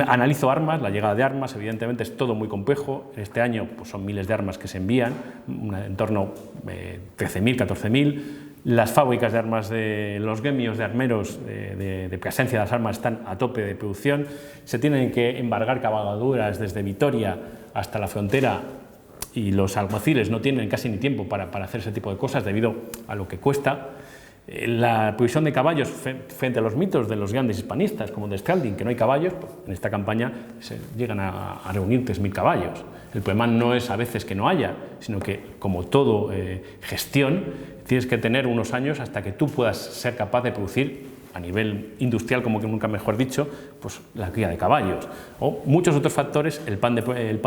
Analizo armas, la llegada de armas, evidentemente es todo muy complejo. Este año pues, son miles de armas que se envían, en torno a 13.000, 14.000. Las fábricas de armas de los gremios de armeros de presencia de las armas están a tope de producción. Se tienen que embargar cabalgaduras desde Vitoria hasta la frontera y los alguaciles no tienen casi ni tiempo para hacer ese tipo de cosas debido a lo que cuesta. La provisión de caballos frente a los mitos de los grandes hispanistas, como de Scalding, que no hay caballos, pues en esta campaña se llegan a reunir 3.000 caballos. El problema no es a veces que no haya, sino que, como todo gestión, tienes que tener unos años hasta que tú puedas ser capaz de producir a nivel industrial, como que nunca mejor dicho, pues la cría de caballos. O muchos otros factores, el pan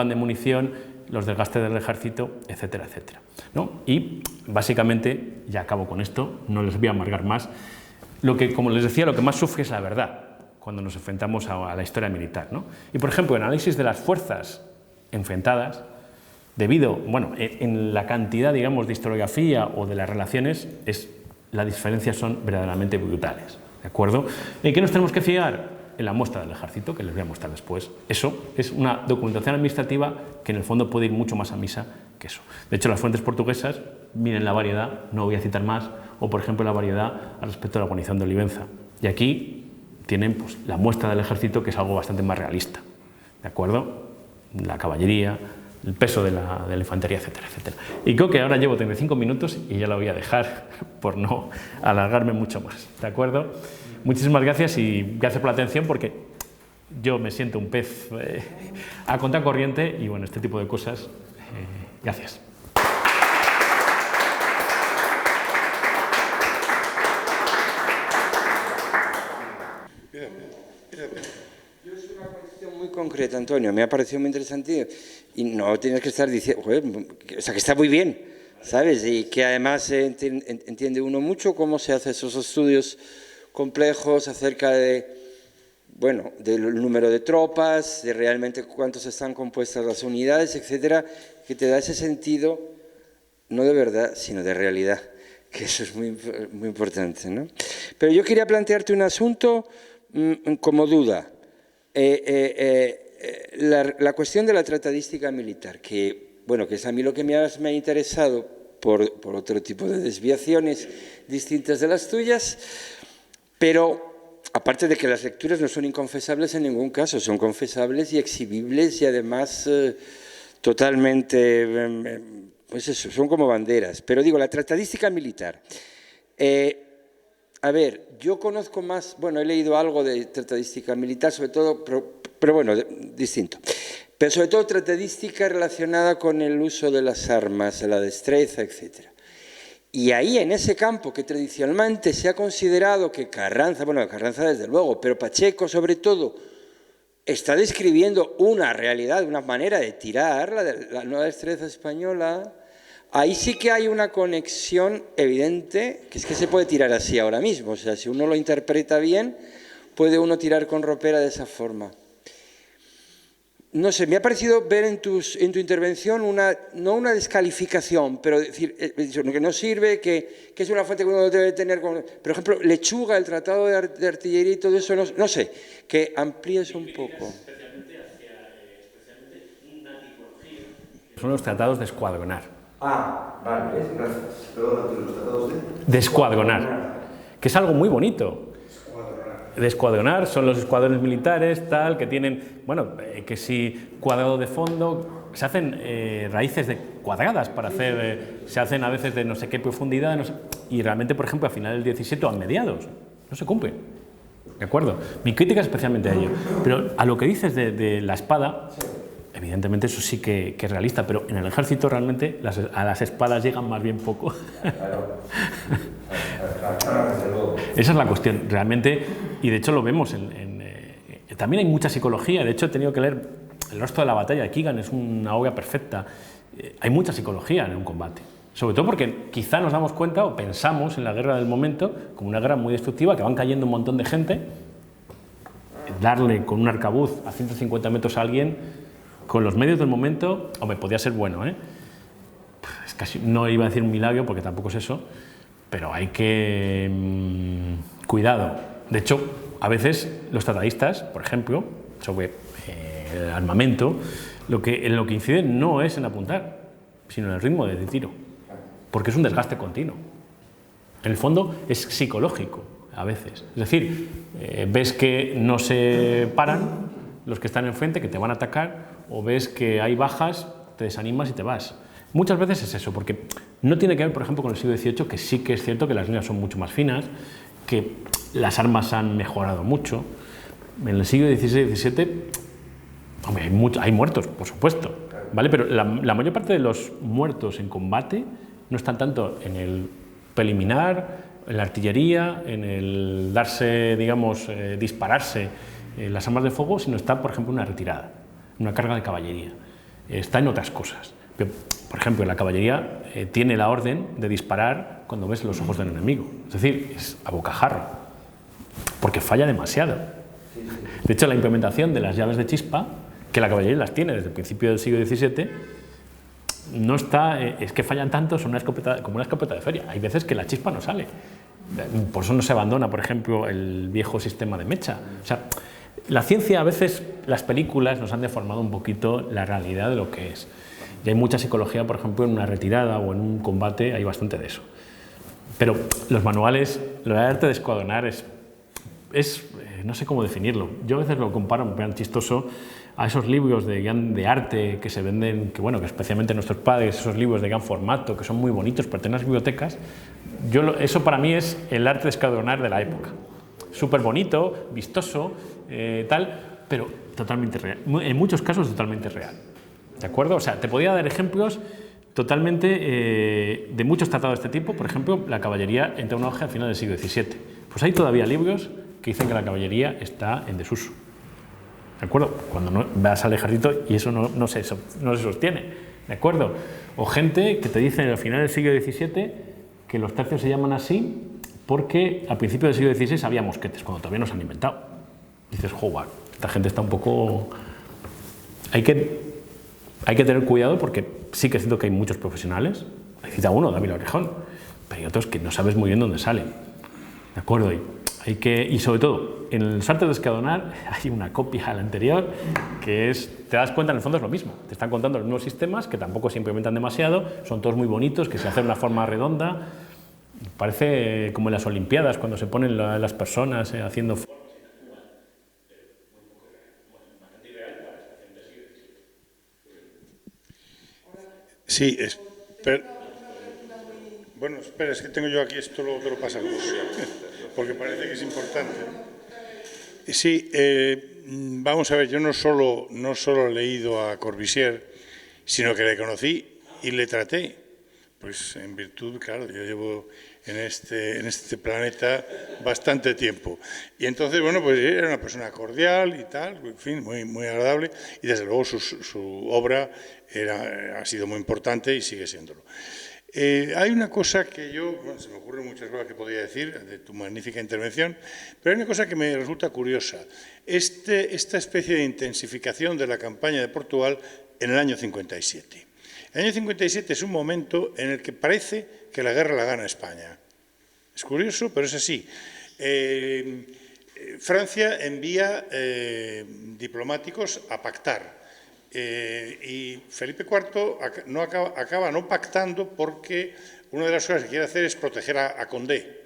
de munición, los desgastes del ejército, etcétera, etcétera, ¿no? Y básicamente, ya acabo con esto, no les voy a amargar más, como les decía, lo que más sufre es la verdad cuando nos enfrentamos a la historia militar, ¿no? Y por ejemplo, el análisis de las fuerzas enfrentadas, debido, bueno, en la cantidad, digamos, de historiografía o de las relaciones, las diferencias son verdaderamente brutales, ¿de acuerdo? ¿En qué nos tenemos que fiar? en la muestra del ejército, que les voy a mostrar después. Eso es una documentación administrativa que en el fondo puede ir mucho más a misa que eso. De hecho, las fuentes portuguesas, miren la variedad, no voy a citar más, o por ejemplo la variedad al respecto de la guarnición de Olivenza. Y aquí tienen pues, la muestra del ejército, que es algo bastante más realista, ¿de acuerdo? La caballería, el peso de la infantería, etcétera, etcétera. Y creo que ahora llevo 35 minutos y ya la voy a dejar por no alargarme mucho más, ¿de acuerdo? Muchísimas gracias y gracias por la atención, porque yo me siento un pez a contracorriente y bueno, este tipo de cosas, gracias. Yo es una cuestión muy concreta, Antonio, me ha parecido muy interesante y no tienes que estar diciendo, joder, o sea, que está muy bien, ¿sabes? Y que además entiende uno mucho cómo se hacen esos estudios complejos acerca de, bueno, del número de tropas, de realmente cuántos están compuestas las unidades, etcétera, que te da ese sentido, no de verdad, sino de realidad, que eso es muy, muy importante, ¿no? Pero yo quería plantearte un asunto como duda. La cuestión de la tratadística militar, que, bueno, que es a mí lo que me ha interesado por otro tipo de desviaciones distintas de las tuyas, pero aparte de que las lecturas no son inconfesables en ningún caso, son confesables y exhibibles y además totalmente, pues eso, son como banderas. Pero digo, la tratadística militar. A ver, yo conozco más, bueno, he leído algo de tratadística militar, sobre todo, pero bueno, distinto. Pero sobre todo tratadística relacionada con el uso de las armas, la destreza, etcétera. Y ahí, en ese campo que tradicionalmente se ha considerado que Carranza, bueno, Carranza desde luego, pero Pacheco sobre todo, está describiendo una realidad, una manera de tirar, la nueva destreza española. Ahí sí que hay una conexión evidente, que es que se puede tirar así ahora mismo. O sea, si uno lo interpreta bien, puede uno tirar con ropera de esa forma. No sé, me ha parecido ver en tu intervención no una descalificación, pero decir que no sirve, que es una fuente que uno debe tener, por ejemplo, Lechuga, el tratado de artillería y todo eso, no sé, que amplíes un poco. Especialmente una tipología. Son los tratados de escuadronar. Vale, gracias. Perdón, los tratados de escuadronar, que es algo muy bonito. De escuadronar, son los escuadrones militares, tal, que tienen, bueno, que si cuadrado de fondo, se hacen raíces cuadradas para hacer, se hacen a veces de no sé qué profundidad, no sé, y realmente, por ejemplo, a finales del 17 o a mediados, no se cumple. ¿De acuerdo? Mi crítica es especialmente a ello. Pero a lo que dices de la espada, evidentemente eso sí que es realista, pero en el ejército realmente a las espadas llegan más bien poco. Esa es la cuestión, realmente, y de hecho lo vemos también hay mucha psicología. De hecho he tenido que leer El rostro de la batalla de Keegan, es una obra perfecta. Hay mucha psicología en un combate, sobre todo porque quizá nos damos cuenta o pensamos en la guerra del momento como una guerra muy destructiva, que van cayendo un montón de gente. Darle con un arcabuz a 150 metros a alguien con los medios del momento, hombre, podía ser bueno, ¿eh? Es casi, no iba a decir un milagro porque tampoco es eso, pero hay que cuidado. De hecho, a veces los tratadistas, por ejemplo, sobre el armamento, en lo que inciden no es en apuntar, sino en el ritmo de tiro, porque es un desgaste continuo. En el fondo es psicológico a veces, es decir, ves que no se paran los que están enfrente, que te van a atacar, o ves que hay bajas, te desanimas y te vas. Muchas veces es eso, porque no tiene que ver, por ejemplo, con el siglo XVIII, que sí que es cierto que las líneas son mucho más finas, que las armas han mejorado mucho. En el siglo XVI y XVII, hombre, hay muertos, por supuesto, ¿vale? Pero la mayor parte de los muertos en combate no están tanto en el preliminar, en la artillería, en el darse, digamos, dispararse las armas de fuego, sino está, por ejemplo, en una retirada, una carga de caballería. Está en otras cosas. Pero, por ejemplo, la caballería tiene la orden de disparar cuando ves los ojos del enemigo. Es decir, es a bocajarro, porque falla demasiado. De hecho, la implementación de las llaves de chispa, que la caballería las tiene desde el principio del siglo XVII, no está, es que fallan tanto, son como una escopeta de feria. Hay veces que la chispa no sale. Por eso no se abandona, por ejemplo, el viejo sistema de mecha. O sea, La ciencia, a veces, las películas nos han deformado un poquito la realidad de lo que es. Y hay mucha psicología, por ejemplo, en una retirada o en un combate, hay bastante de eso. Pero los manuales, lo del arte de escuadronar no sé cómo definirlo. Yo a veces lo comparo, me parece chistoso, a esos libros de arte que se venden, que bueno, que especialmente nuestros padres, esos libros de gran formato, que son muy bonitos para tener en las bibliotecas. Eso para mí es el arte de escuadronar de la época. Súper bonito, vistoso, tal, pero totalmente real. En muchos casos totalmente real. ¿De acuerdo? O sea, te podía dar ejemplos totalmente de muchos tratados de este tipo. Por ejemplo, la caballería entra en auge al final del siglo XVII. Pues hay todavía libros que dicen que la caballería está en desuso. ¿De acuerdo? Cuando no vas al ejército y eso no se sostiene. ¿De acuerdo? O gente que te dice al final del siglo XVII que los tercios se llaman así porque al principio del siglo XVI había mosquetes, cuando todavía no se han inventado. Dices, joder, esta gente está un poco... Hay que tener cuidado porque sí que siento que hay muchos profesionales. Cita uno, David Orejón, pero hay otros que no sabes muy bien dónde salen. ¿De acuerdo? Y sobre todo, en los artes de escuadronar hay una copia a la anterior que te das cuenta, en el fondo es lo mismo. Te están contando los nuevos sistemas que tampoco se implementan demasiado, son todos muy bonitos, que se hacen de una forma redonda. Parece como en las Olimpiadas, cuando se ponen las personas haciendo formas. Sí, bueno, espera, es que tengo yo aquí esto, luego te lo pasamos, porque parece que es importante. Sí, vamos a ver, yo no solo he leído a Corbusier, sino que le conocí y le traté, pues en virtud, claro, yo llevo en este planeta bastante tiempo. Y entonces, bueno, pues era una persona cordial y tal, en fin, muy, muy agradable, y desde luego su obra ha sido muy importante y sigue siéndolo. Hay una cosa que bueno, se me ocurren muchas cosas que podría decir de tu magnífica intervención, pero hay una cosa que me resulta curiosa. Esta especie de intensificación de la campaña de Portugal en el año 57. El año 57 es un momento en el que parece que la guerra la gana España. Es curioso, pero es así. Francia envía diplomáticos a pactar. Y Felipe IV acaba no pactando porque una de las cosas que quiere hacer es proteger a Condé,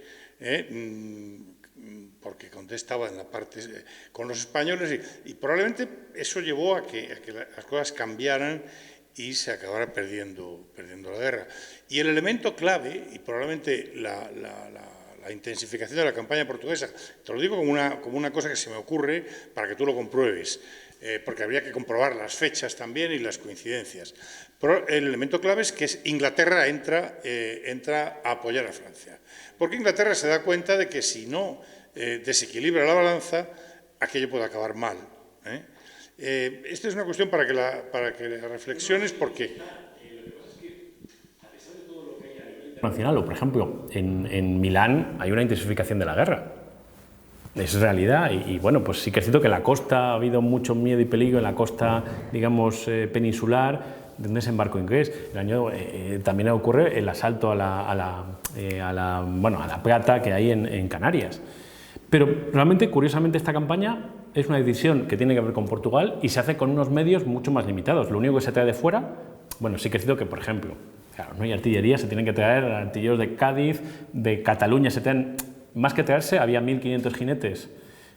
porque Condé estaba en la parte con los españoles y probablemente eso llevó a que las cosas cambiaran y se acabara perdiendo la guerra. Y el elemento clave, y probablemente la intensificación de la campaña portuguesa, te lo digo como una cosa que se me ocurre para que tú lo compruebes, porque habría que comprobar las fechas también y las coincidencias. Pero el elemento clave es que Inglaterra entra a apoyar a Francia. Porque Inglaterra se da cuenta de que si no desequilibra la balanza, aquello puede acabar mal. Esta es una cuestión para que la reflexiones, porque... Nacional, o por ejemplo, en Milán hay una intensificación de la guerra. Es realidad y bueno, pues sí que es cierto que en la costa ha habido mucho miedo y peligro, en la costa, digamos, peninsular, de un desembarco inglés. También ocurre el asalto a la plata que hay en Canarias. Pero realmente, curiosamente, esta campaña es una decisión que tiene que ver con Portugal y se hace con unos medios mucho más limitados. Lo único que se trae de fuera, bueno, sí que es cierto que, por ejemplo, claro, no hay artillería, se tienen que traer artilleros de Cádiz, de Cataluña, se traen... Más que traerse, había 1.500 jinetes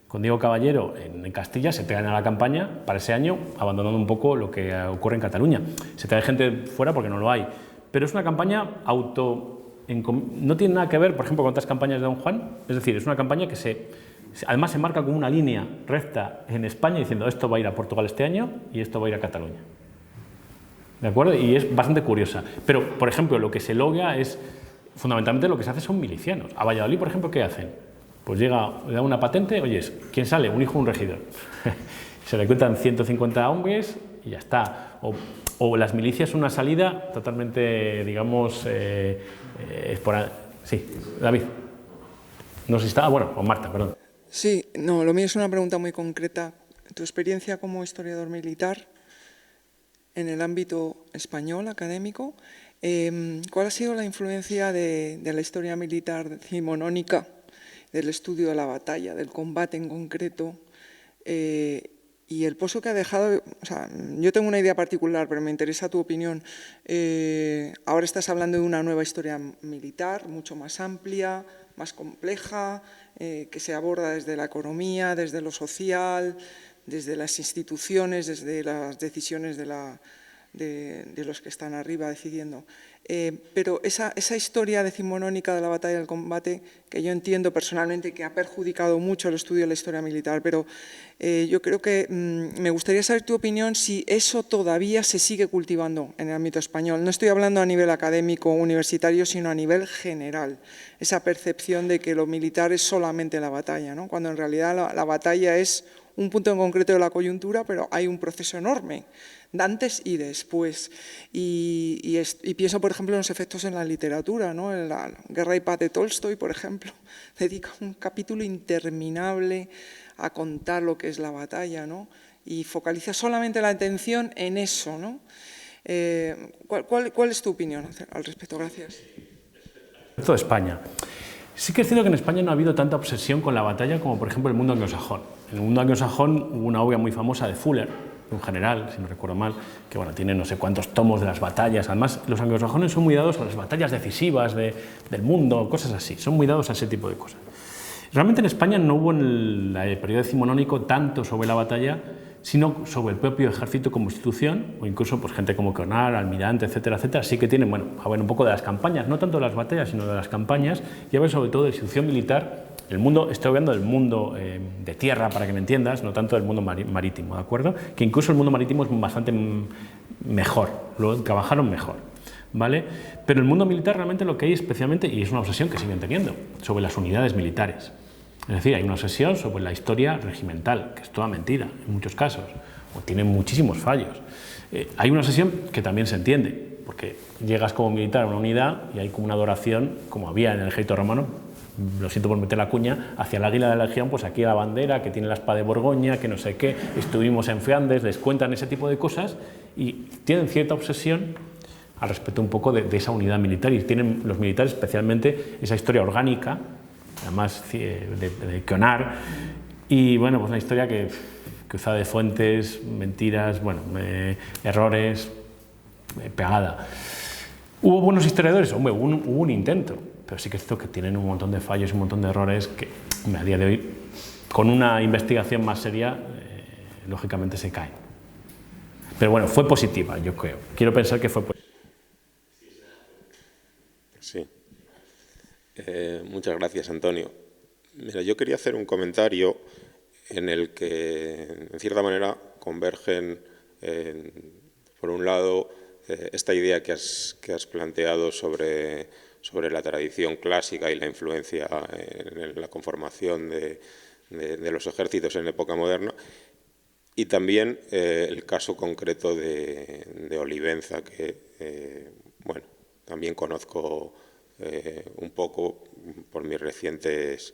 con Diego Caballero en Castilla, se traen a la campaña para ese año, abandonando un poco lo que ocurre en Cataluña. Se trae gente fuera porque no lo hay. Pero es una campaña no tiene nada que ver, por ejemplo, con otras campañas de Don Juan. Es decir, es una campaña que además se marca como una línea recta en España diciendo esto va a ir a Portugal este año y esto va a ir a Cataluña. ¿De acuerdo? Y es bastante curiosa. Pero, por ejemplo, lo que se logra es... Fundamentalmente lo que se hace son milicianos. A Valladolid, por ejemplo, ¿qué hacen? Pues le da una patente, oye, ¿quién sale? Un hijo de un regidor. Se le cuentan 150 hombres y ya está. O las milicias son una salida totalmente, digamos, Sí, David. No sé si está... Bueno, o Marta, perdón. Sí, no, lo mío es una pregunta muy concreta. Tu experiencia como historiador militar en el ámbito español, académico, ¿cuál ha sido la influencia de la historia militar decimonónica, del estudio de la batalla, del combate en concreto, y el pozo que ha dejado, o sea, yo tengo una idea particular, pero me interesa tu opinión. Ahora estás hablando de una nueva historia militar, mucho más amplia, más compleja, que se aborda desde la economía, desde lo social, desde las instituciones, desde las decisiones de los que están arriba decidiendo. Pero esa historia decimonónica de la batalla del combate, que yo entiendo personalmente que ha perjudicado mucho el estudio de la historia militar, pero yo creo que me gustaría saber tu opinión si eso todavía se sigue cultivando en el ámbito español. No estoy hablando a nivel académico o universitario, sino a nivel general. Esa percepción de que lo militar es solamente la batalla, ¿no? Cuando en realidad la batalla es un punto en concreto de la coyuntura, pero hay un proceso enorme, de antes y después. Y pienso, por ejemplo, en los efectos en la literatura, ¿no? En la Guerra y Paz de Tolstoy, por ejemplo, dedica un capítulo interminable a contar lo que es la batalla, ¿no? Y focaliza solamente la atención en eso, ¿no? ¿Cuál es tu opinión al respecto? Gracias. Respecto de España. Sí que es cierto que en España no ha habido tanta obsesión con la batalla como, por ejemplo, el mundo anglosajón. En el mundo anglosajón hubo una obra muy famosa de Fuller, un general, si no recuerdo mal, que bueno, tiene no sé cuántos tomos de las batallas. Además, los anglosajones son muy dados a las batallas decisivas del mundo, cosas así. Son muy dados a ese tipo de cosas. Realmente en España no hubo en el periodo decimonónico tanto sobre la batalla, sino sobre el propio ejército como institución, o incluso pues, gente como Queonar, Almirante, etcétera, etcétera. Sí que tienen, bueno, a ver un poco de las campañas, no tanto de las batallas, sino de las campañas, y a ver sobre todo de la institución militar. El mundo, estoy hablando del mundo de tierra, para que me entiendas, no tanto del mundo marítimo, ¿de acuerdo? Que incluso el mundo marítimo es bastante mejor, lo trabajaron mejor, ¿vale? Pero el mundo militar realmente lo que hay especialmente, y es una obsesión que siguen teniendo, sobre las unidades militares. Es decir, hay una obsesión sobre la historia regimental, que es toda mentira en muchos casos, o tiene muchísimos fallos. Hay una obsesión que también se entiende, porque llegas como militar a una unidad y hay como una adoración, como había en el ejército romano, lo siento por meter la cuña, hacia el águila de la legión, pues aquí la bandera, que tiene la espada de Borgoña, que no sé qué, estuvimos en Flandes, les cuentan ese tipo de cosas y tienen cierta obsesión al respecto un poco de esa unidad militar, y tienen los militares especialmente esa historia orgánica, además de Queonar, y bueno, pues una historia que cruzada de fuentes, mentiras, bueno, errores, pegada. ¿Hubo buenos historiadores? Hombre, hubo un intento, pero sí que es cierto que tienen un montón de fallos, un montón de errores que a día de hoy, con una investigación más seria, lógicamente se caen. Pero bueno, fue positiva, yo creo. Quiero pensar que fue positiva. Sí. Muchas gracias, Antonio. Mira, yo quería hacer un comentario en el que, en cierta manera, convergen, por un lado, esta idea que has planteado sobre la tradición clásica y la influencia en la conformación de los ejércitos en época moderna, y también el caso concreto de Olivenza, que, bueno, también conozco un poco por mis recientes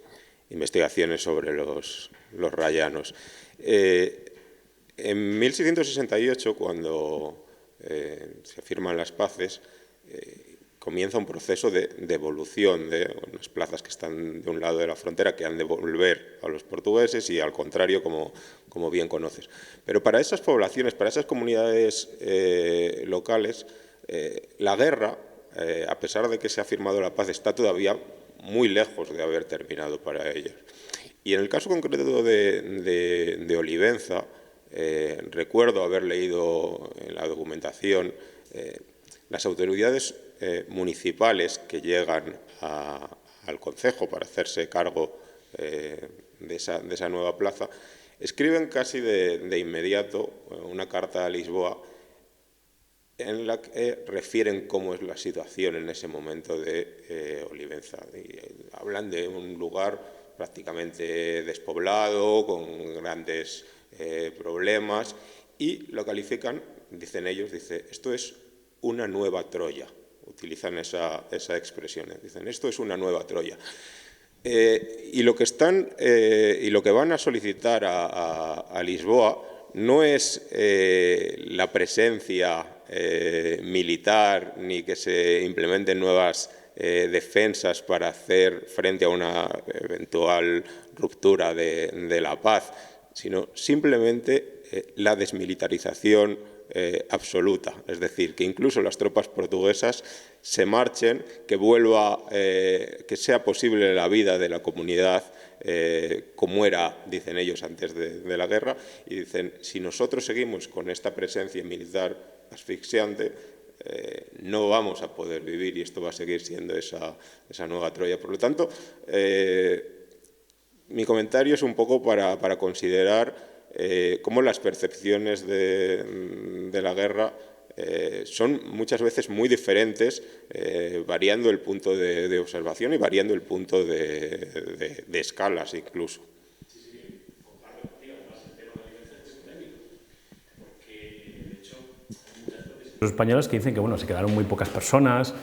investigaciones sobre los rayanos. En 1668, cuando se firman las paces, comienza un proceso de devolución de unas plazas que están de un lado de la frontera que han de volver a los portugueses y al contrario, como bien conoces. Pero para esas poblaciones, para esas comunidades locales, la guerra, a pesar de que se ha firmado la paz, está todavía muy lejos de haber terminado para ellos. Y en el caso concreto de Olivenza, recuerdo haber leído en la documentación las autoridades municipales que llegan al concejo para hacerse cargo de esa nueva plaza, escriben casi de inmediato una carta a Lisboa en la que refieren cómo es la situación en ese momento de Olivenza. Y hablan de un lugar prácticamente despoblado, con grandes problemas, y lo califican, dicen ellos, esto es una nueva Troya. Utilizan esa expresión, dicen, esto es una nueva Troya. Y lo que van a solicitar a Lisboa no es la presencia militar ni que se implementen nuevas defensas para hacer frente a una eventual ruptura de la paz, sino simplemente la desmilitarización absoluta, es decir, que incluso las tropas portuguesas se marchen, que vuelva, que sea posible la vida de la comunidad como era, dicen ellos, antes de la guerra, y dicen, si nosotros seguimos con esta presencia militar asfixiante, no vamos a poder vivir y esto va a seguir siendo esa nueva Troya. Por lo tanto, mi comentario es un poco para considerar cómo las percepciones de la guerra son muchas veces muy diferentes, variando el punto de observación y variando el punto de escalas incluso. Los españoles que dicen que bueno, se quedaron muy pocas personas.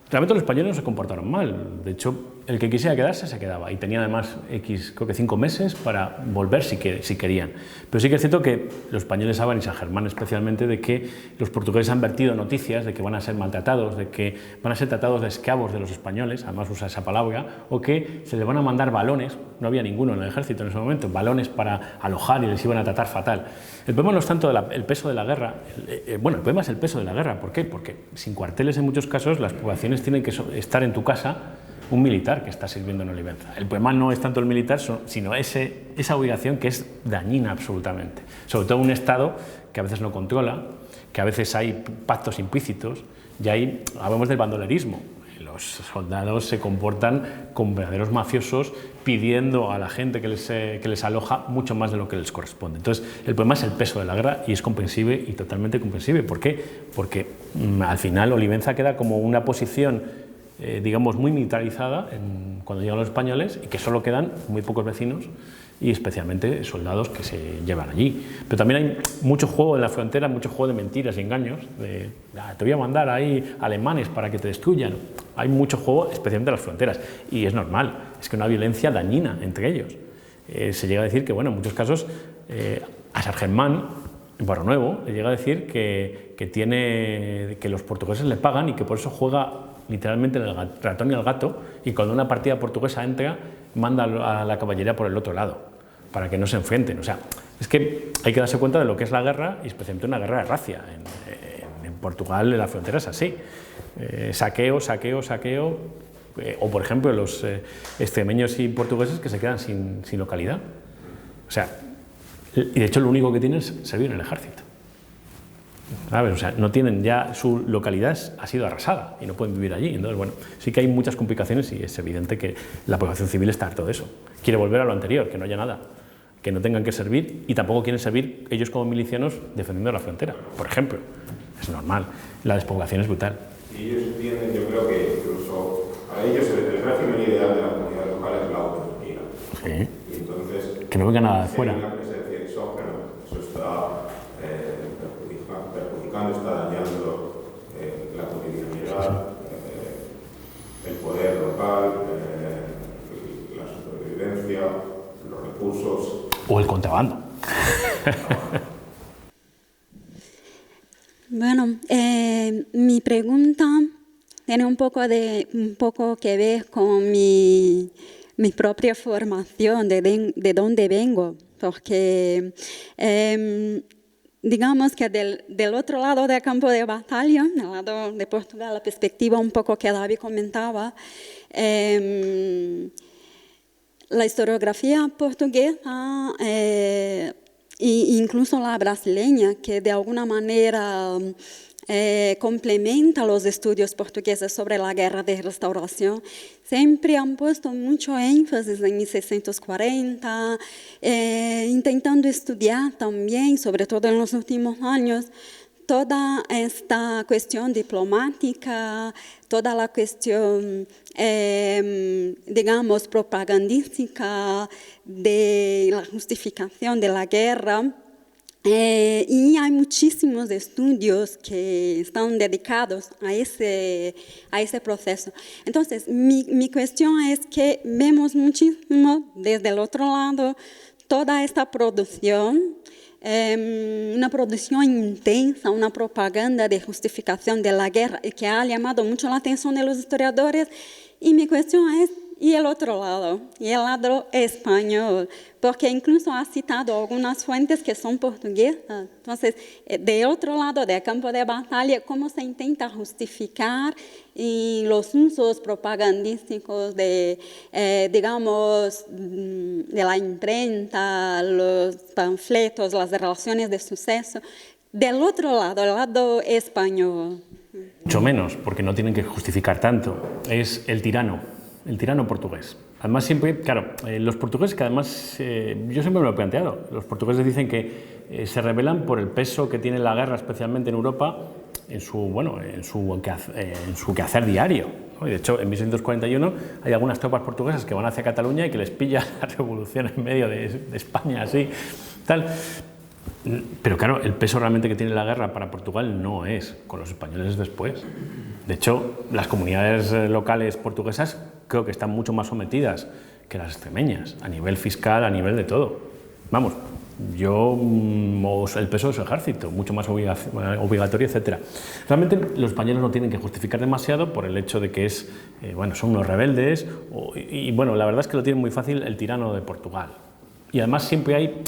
Realmente los españoles no se comportaron mal. De hecho, el que quisiera quedarse se quedaba y tenía además creo que 5 meses para volver si querían. Pero sí que es cierto que los españoles saben, y San Germán especialmente, de que los portugueses han vertido noticias de que van a ser maltratados, de que van a ser tratados de esclavos de los españoles, además usa esa palabra, o que se les van a mandar balones, no había ninguno en el ejército en ese momento, balones para alojar y les iban a tratar fatal. El problema no es tanto el peso de la guerra, bueno, el problema es el peso de la guerra. ¿Por qué? Porque sin cuarteles en muchos casos las poblaciones tienen que estar en tu casa un militar que está sirviendo en Olivenza. El problema no es tanto el militar, sino esa obligación que es dañina absolutamente. Sobre todo un Estado que a veces no controla, que a veces hay pactos implícitos, y ahí hablamos del bandolerismo. Los soldados se comportan como verdaderos mafiosos pidiendo a la gente que les aloja mucho más de lo que les corresponde. Entonces, el problema es el peso de la guerra y es comprensible y totalmente comprensible. ¿Por qué? Porque al final Olivenza queda como una posición digamos, muy militarizada cuando llegan los españoles y que solo quedan muy pocos vecinos y especialmente soldados que se llevan allí. Pero también hay mucho juego en la frontera, mucho juego de mentiras y engaños, te voy a mandar ahí alemanes para que te destruyan. Hay mucho juego, especialmente en las fronteras, y es normal, es que una violencia dañina entre ellos. Se llega a decir que, bueno, en muchos casos, a San Germán, en Barrio Nuevo, le llega a decir que los portugueses le pagan y que por eso juega literalmente el ratón y el gato, y cuando una partida portuguesa entra, manda a la caballería por el otro lado, para que no se enfrenten. O sea, es que hay que darse cuenta de lo que es la guerra, y especialmente una guerra de racia. En Portugal, en la frontera es así. Saqueo, saqueo, saqueo, o por ejemplo los extremeños y portugueses que se quedan sin localidad. O sea, y de hecho lo único que tienen es servir en el ejército. ¿Sabes? O sea, no tienen ya, su localidad ha sido arrasada y no pueden vivir allí. Entonces, bueno, sí que hay muchas complicaciones y es evidente que la población civil está harto de eso. Quiere volver a lo anterior, que no haya nada, que no tengan que servir, y tampoco quieren servir ellos como milicianos defendiendo la frontera, por ejemplo. Es normal, la despoblación es brutal. Y ellos entienden, yo creo que incluso a ellos el régimen ideal de la comunidad local es la autonomía. Sí. Y entonces, que no venga nada de fuera. Una presencia exógena, eso está perjudicando, está dañando la cotidianidad, el poder local, la supervivencia, los recursos. O el contrabando. Bueno, mi pregunta tiene un poco que ver con mi propia formación, de dónde vengo, porque digamos que del otro lado del campo de batalla, del lado de Portugal, la perspectiva un poco que David comentaba, la historiografía portuguesa e incluso la brasileña, que de alguna manera complementa los estudios portugueses sobre la guerra de restauración, siempre han puesto mucho énfasis en 1640, intentando estudiar también, sobre todo en los últimos años, toda esta cuestión diplomática, toda la cuestión, digamos, propagandística de la justificación de la guerra. Y hay muchísimos estudios que están dedicados a ese proceso. Entonces, mi cuestión es que vemos muchísimo desde el otro lado toda esta producción, una producción intensa, una propaganda de justificación de la guerra que ha llamado mucho la atención de los historiadores. Y mi cuestión es, y el otro lado, y el lado español, porque incluso ha citado algunas fuentes que son portuguesas. Entonces, del otro lado del campo de batalla, ¿cómo se intenta justificar y los usos propagandísticos de, digamos, de la imprenta, los panfletos, las relaciones de suceso? Del otro lado, el lado español. Mucho menos, porque no tienen que justificar tanto. Es el tirano portugués. Además, siempre, claro, los portugueses, que además, yo siempre me lo he planteado, los portugueses dicen que se rebelan por el peso que tiene la guerra, especialmente en Europa, en su quehacer diario, ¿no? Y de hecho, en 1641 hay algunas tropas portuguesas que van hacia Cataluña y que les pilla la revolución en medio de España, así, tal. Pero claro, el peso realmente que tiene la guerra para Portugal no es, con los españoles después. De hecho, las comunidades locales portuguesas creo que están mucho más sometidas que las extremeñas, a nivel fiscal, a nivel de todo. Vamos, el peso de su ejército, mucho más obligatorio, etc. Realmente los españoles no tienen que justificar demasiado por el hecho de que son unos rebeldes y la verdad es que lo tienen muy fácil el tirano de Portugal. Y además siempre hay,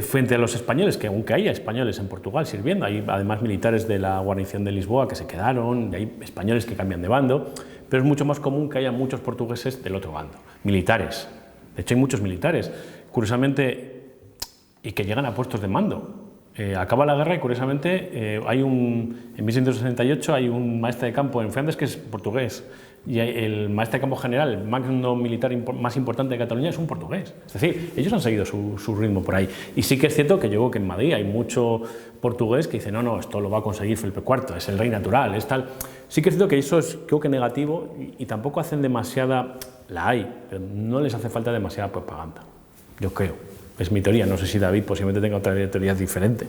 frente a los españoles, que aunque haya españoles en Portugal sirviendo, hay además militares de la guarnición de Lisboa que se quedaron, y hay españoles que cambian de bando, pero es mucho más común que haya muchos portugueses del otro bando, militares. De hecho, hay muchos militares, curiosamente, y que llegan a puestos de mando. Acaba la guerra y, curiosamente, en 1668 hay un maestre de campo en Flandes que es portugués, y el maestre de campo general, el mando militar más importante de Cataluña, es un portugués. Es decir, ellos han seguido su ritmo por ahí. Y sí que es cierto que yo creo que en Madrid hay mucho portugués que dice no, esto lo va a conseguir Felipe IV, es el rey natural, es tal. Sí que es cierto que eso es, creo que negativo, y tampoco hacen demasiada, la hay, pero no les hace falta demasiada propaganda, yo creo. Es mi teoría, no sé si David posiblemente tenga otra teoría diferente.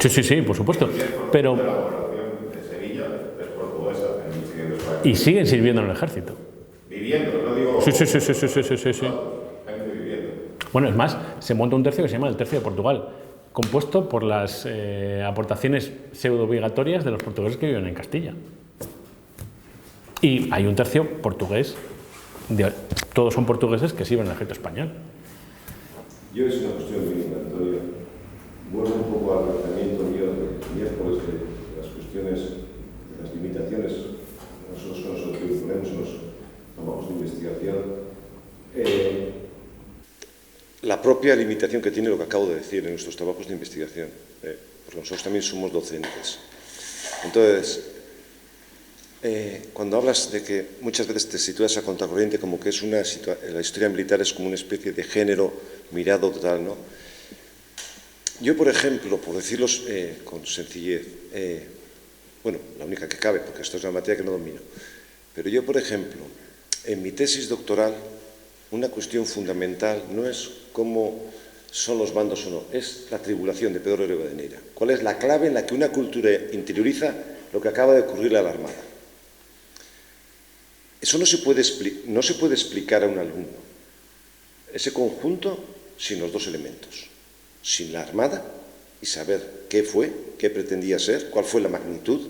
Sí, por supuesto. Pero y siguen sirviendo en el ejército. Viviendo, no digo. Sí. Bueno, es más, se monta un tercio que se llama el Tercio de Portugal, compuesto por las aportaciones pseudo-obligatorias de los portugueses que viven en Castilla. Y hay un tercio portugués, todos son portugueses que sirven en el ejército español. Yo es una cuestión muy Antonio. Vuelvo un poco al planteamiento mío de miércoles de las cuestiones, de las limitaciones, nosotros con nosotros que ponemos en los trabajos de investigación. La propia limitación que tiene lo que acabo de decir en nuestros trabajos de investigación, porque nosotros también somos docentes. Entonces, cuando hablas de que muchas veces te sitúas a contracorriente como que es la historia militar es como una especie de género mirado total, ¿no? Yo, por ejemplo, por decirlo con sencillez, la única que cabe, porque esto es una materia que no domino, pero yo, por ejemplo, en mi tesis doctoral, una cuestión fundamental no es cómo son los bandos o no, es la tribulación de Pedro de Rivadeneira. ¿Cuál es la clave en la que una cultura interioriza lo que acaba de ocurrirle a la Armada? Eso no se puede explicar a un alumno. Ese conjunto sin los dos elementos. Sin la Armada y saber qué fue, qué pretendía ser, cuál fue la magnitud,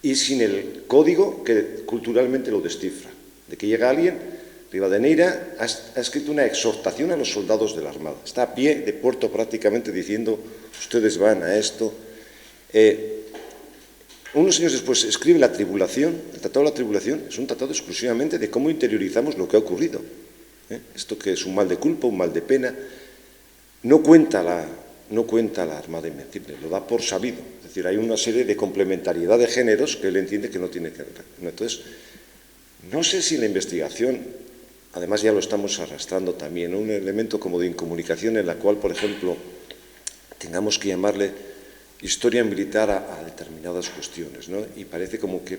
y sin el código que culturalmente lo descifra. De que llega alguien, Rivadeneira ha escrito una exhortación a los soldados de la Armada. Está a pie de puerto prácticamente diciendo, ustedes van a esto. Unos años después escribe La Tribulación. El Tratado de la Tribulación es un tratado exclusivamente de cómo interiorizamos lo que ha ocurrido. Esto que es un mal de culpa, un mal de pena. No cuenta la Armada Invencible, lo da por sabido. Es decir, hay una serie de complementariedad de géneros que él entiende que no tiene que ver. Entonces, no sé si la investigación, además ya lo estamos arrastrando también, un elemento como de incomunicación en la cual, por ejemplo, tengamos que llamarle historia militar a determinadas cuestiones, ¿no? Y parece como que,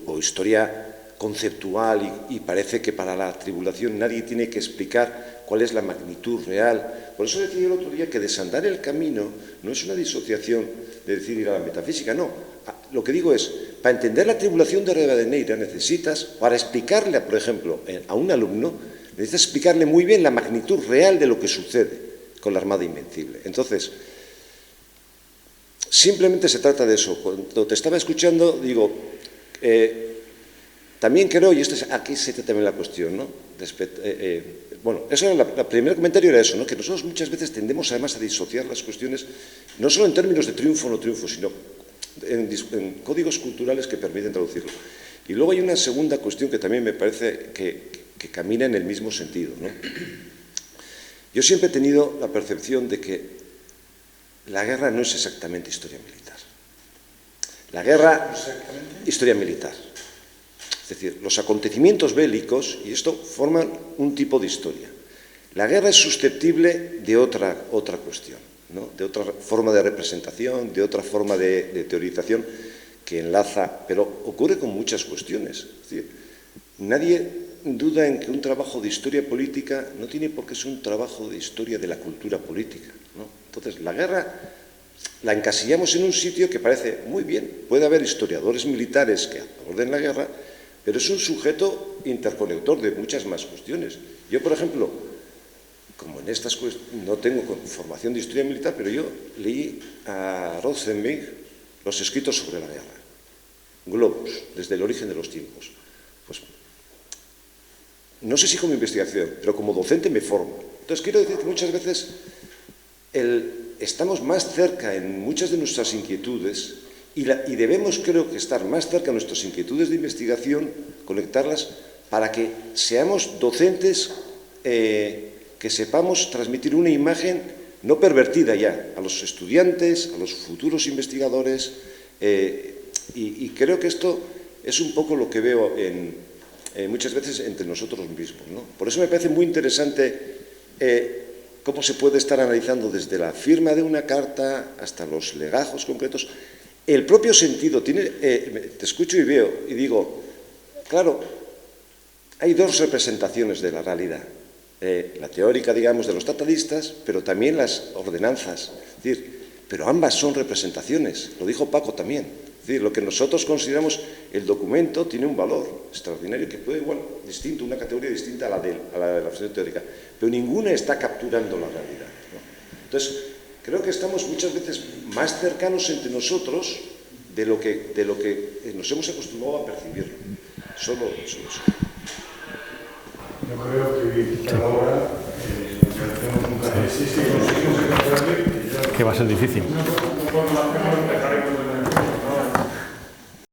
o historia conceptual, y parece que para la tribulación nadie tiene que explicar cuál es la magnitud real. Por eso decía el otro día que desandar el camino no es una disociación de decir ir a la metafísica, no. Lo que digo es, para entender la tribulación de Rivadeneira necesitas, para explicarle, por ejemplo, a un alumno, necesitas explicarle muy bien la magnitud real de lo que sucede con la Armada Invencible. Entonces, simplemente se trata de eso. Cuando te estaba escuchando, digo, también creo, y aquí se trata también la cuestión, ¿no? Bueno, eso era el primer comentario era eso, ¿no? Que nosotros muchas veces tendemos además a disociar las cuestiones, no solo en términos de triunfo o no triunfo, sino en códigos culturales que permiten traducirlo. Y luego hay una segunda cuestión que también me parece que camina en el mismo sentido, ¿no? Yo siempre he tenido la percepción de que la guerra no es exactamente historia militar. La guerra, historia militar. Es decir, los acontecimientos bélicos, y esto forman un tipo de historia. La guerra es susceptible de otra cuestión, ¿no? De otra forma de representación, de otra forma de teorización que enlaza, pero ocurre con muchas cuestiones. Es decir, nadie duda en que un trabajo de historia política no tiene por qué ser un trabajo de historia de la cultura política, ¿no? Entonces, la guerra la encasillamos en un sitio que parece muy bien. Puede haber historiadores militares que aborden la guerra, pero es un sujeto interconector de muchas más cuestiones. Yo, por ejemplo, como en estas cuestiones no tengo formación de historia militar, pero yo leí a Rothenberg los escritos sobre la guerra, Globus, desde el origen de los tiempos. Pues, no sé si como investigación, pero como docente me formo. Entonces, quiero decir que muchas veces estamos más cerca en muchas de nuestras inquietudes y debemos, creo que, estar más cerca en nuestras inquietudes de investigación, conectarlas, para que seamos docentes que sepamos transmitir una imagen no pervertida ya a los estudiantes, a los futuros investigadores, y creo que esto es un poco lo que veo muchas veces entre nosotros mismos, ¿no? Por eso me parece muy interesante cómo se puede estar analizando desde la firma de una carta hasta los legajos concretos. El propio sentido, te escucho y veo y digo, claro, hay dos representaciones de la realidad. La teórica, digamos, de los tratadistas, pero también las ordenanzas. Es decir, pero ambas son representaciones, lo dijo Paco también. Es decir, lo que nosotros consideramos el documento tiene un valor extraordinario que puede, igual, distinto, una categoría distinta a la de la versión teórica, pero ninguna está capturando la realidad, ¿no? Entonces, creo que estamos muchas veces más cercanos entre nosotros de lo que nos hemos acostumbrado a percibir. Solo eso. Yo creo que cada hora hacemos un café, si conseguimos encontrarle, que va a ser difícil. No podemos empezar con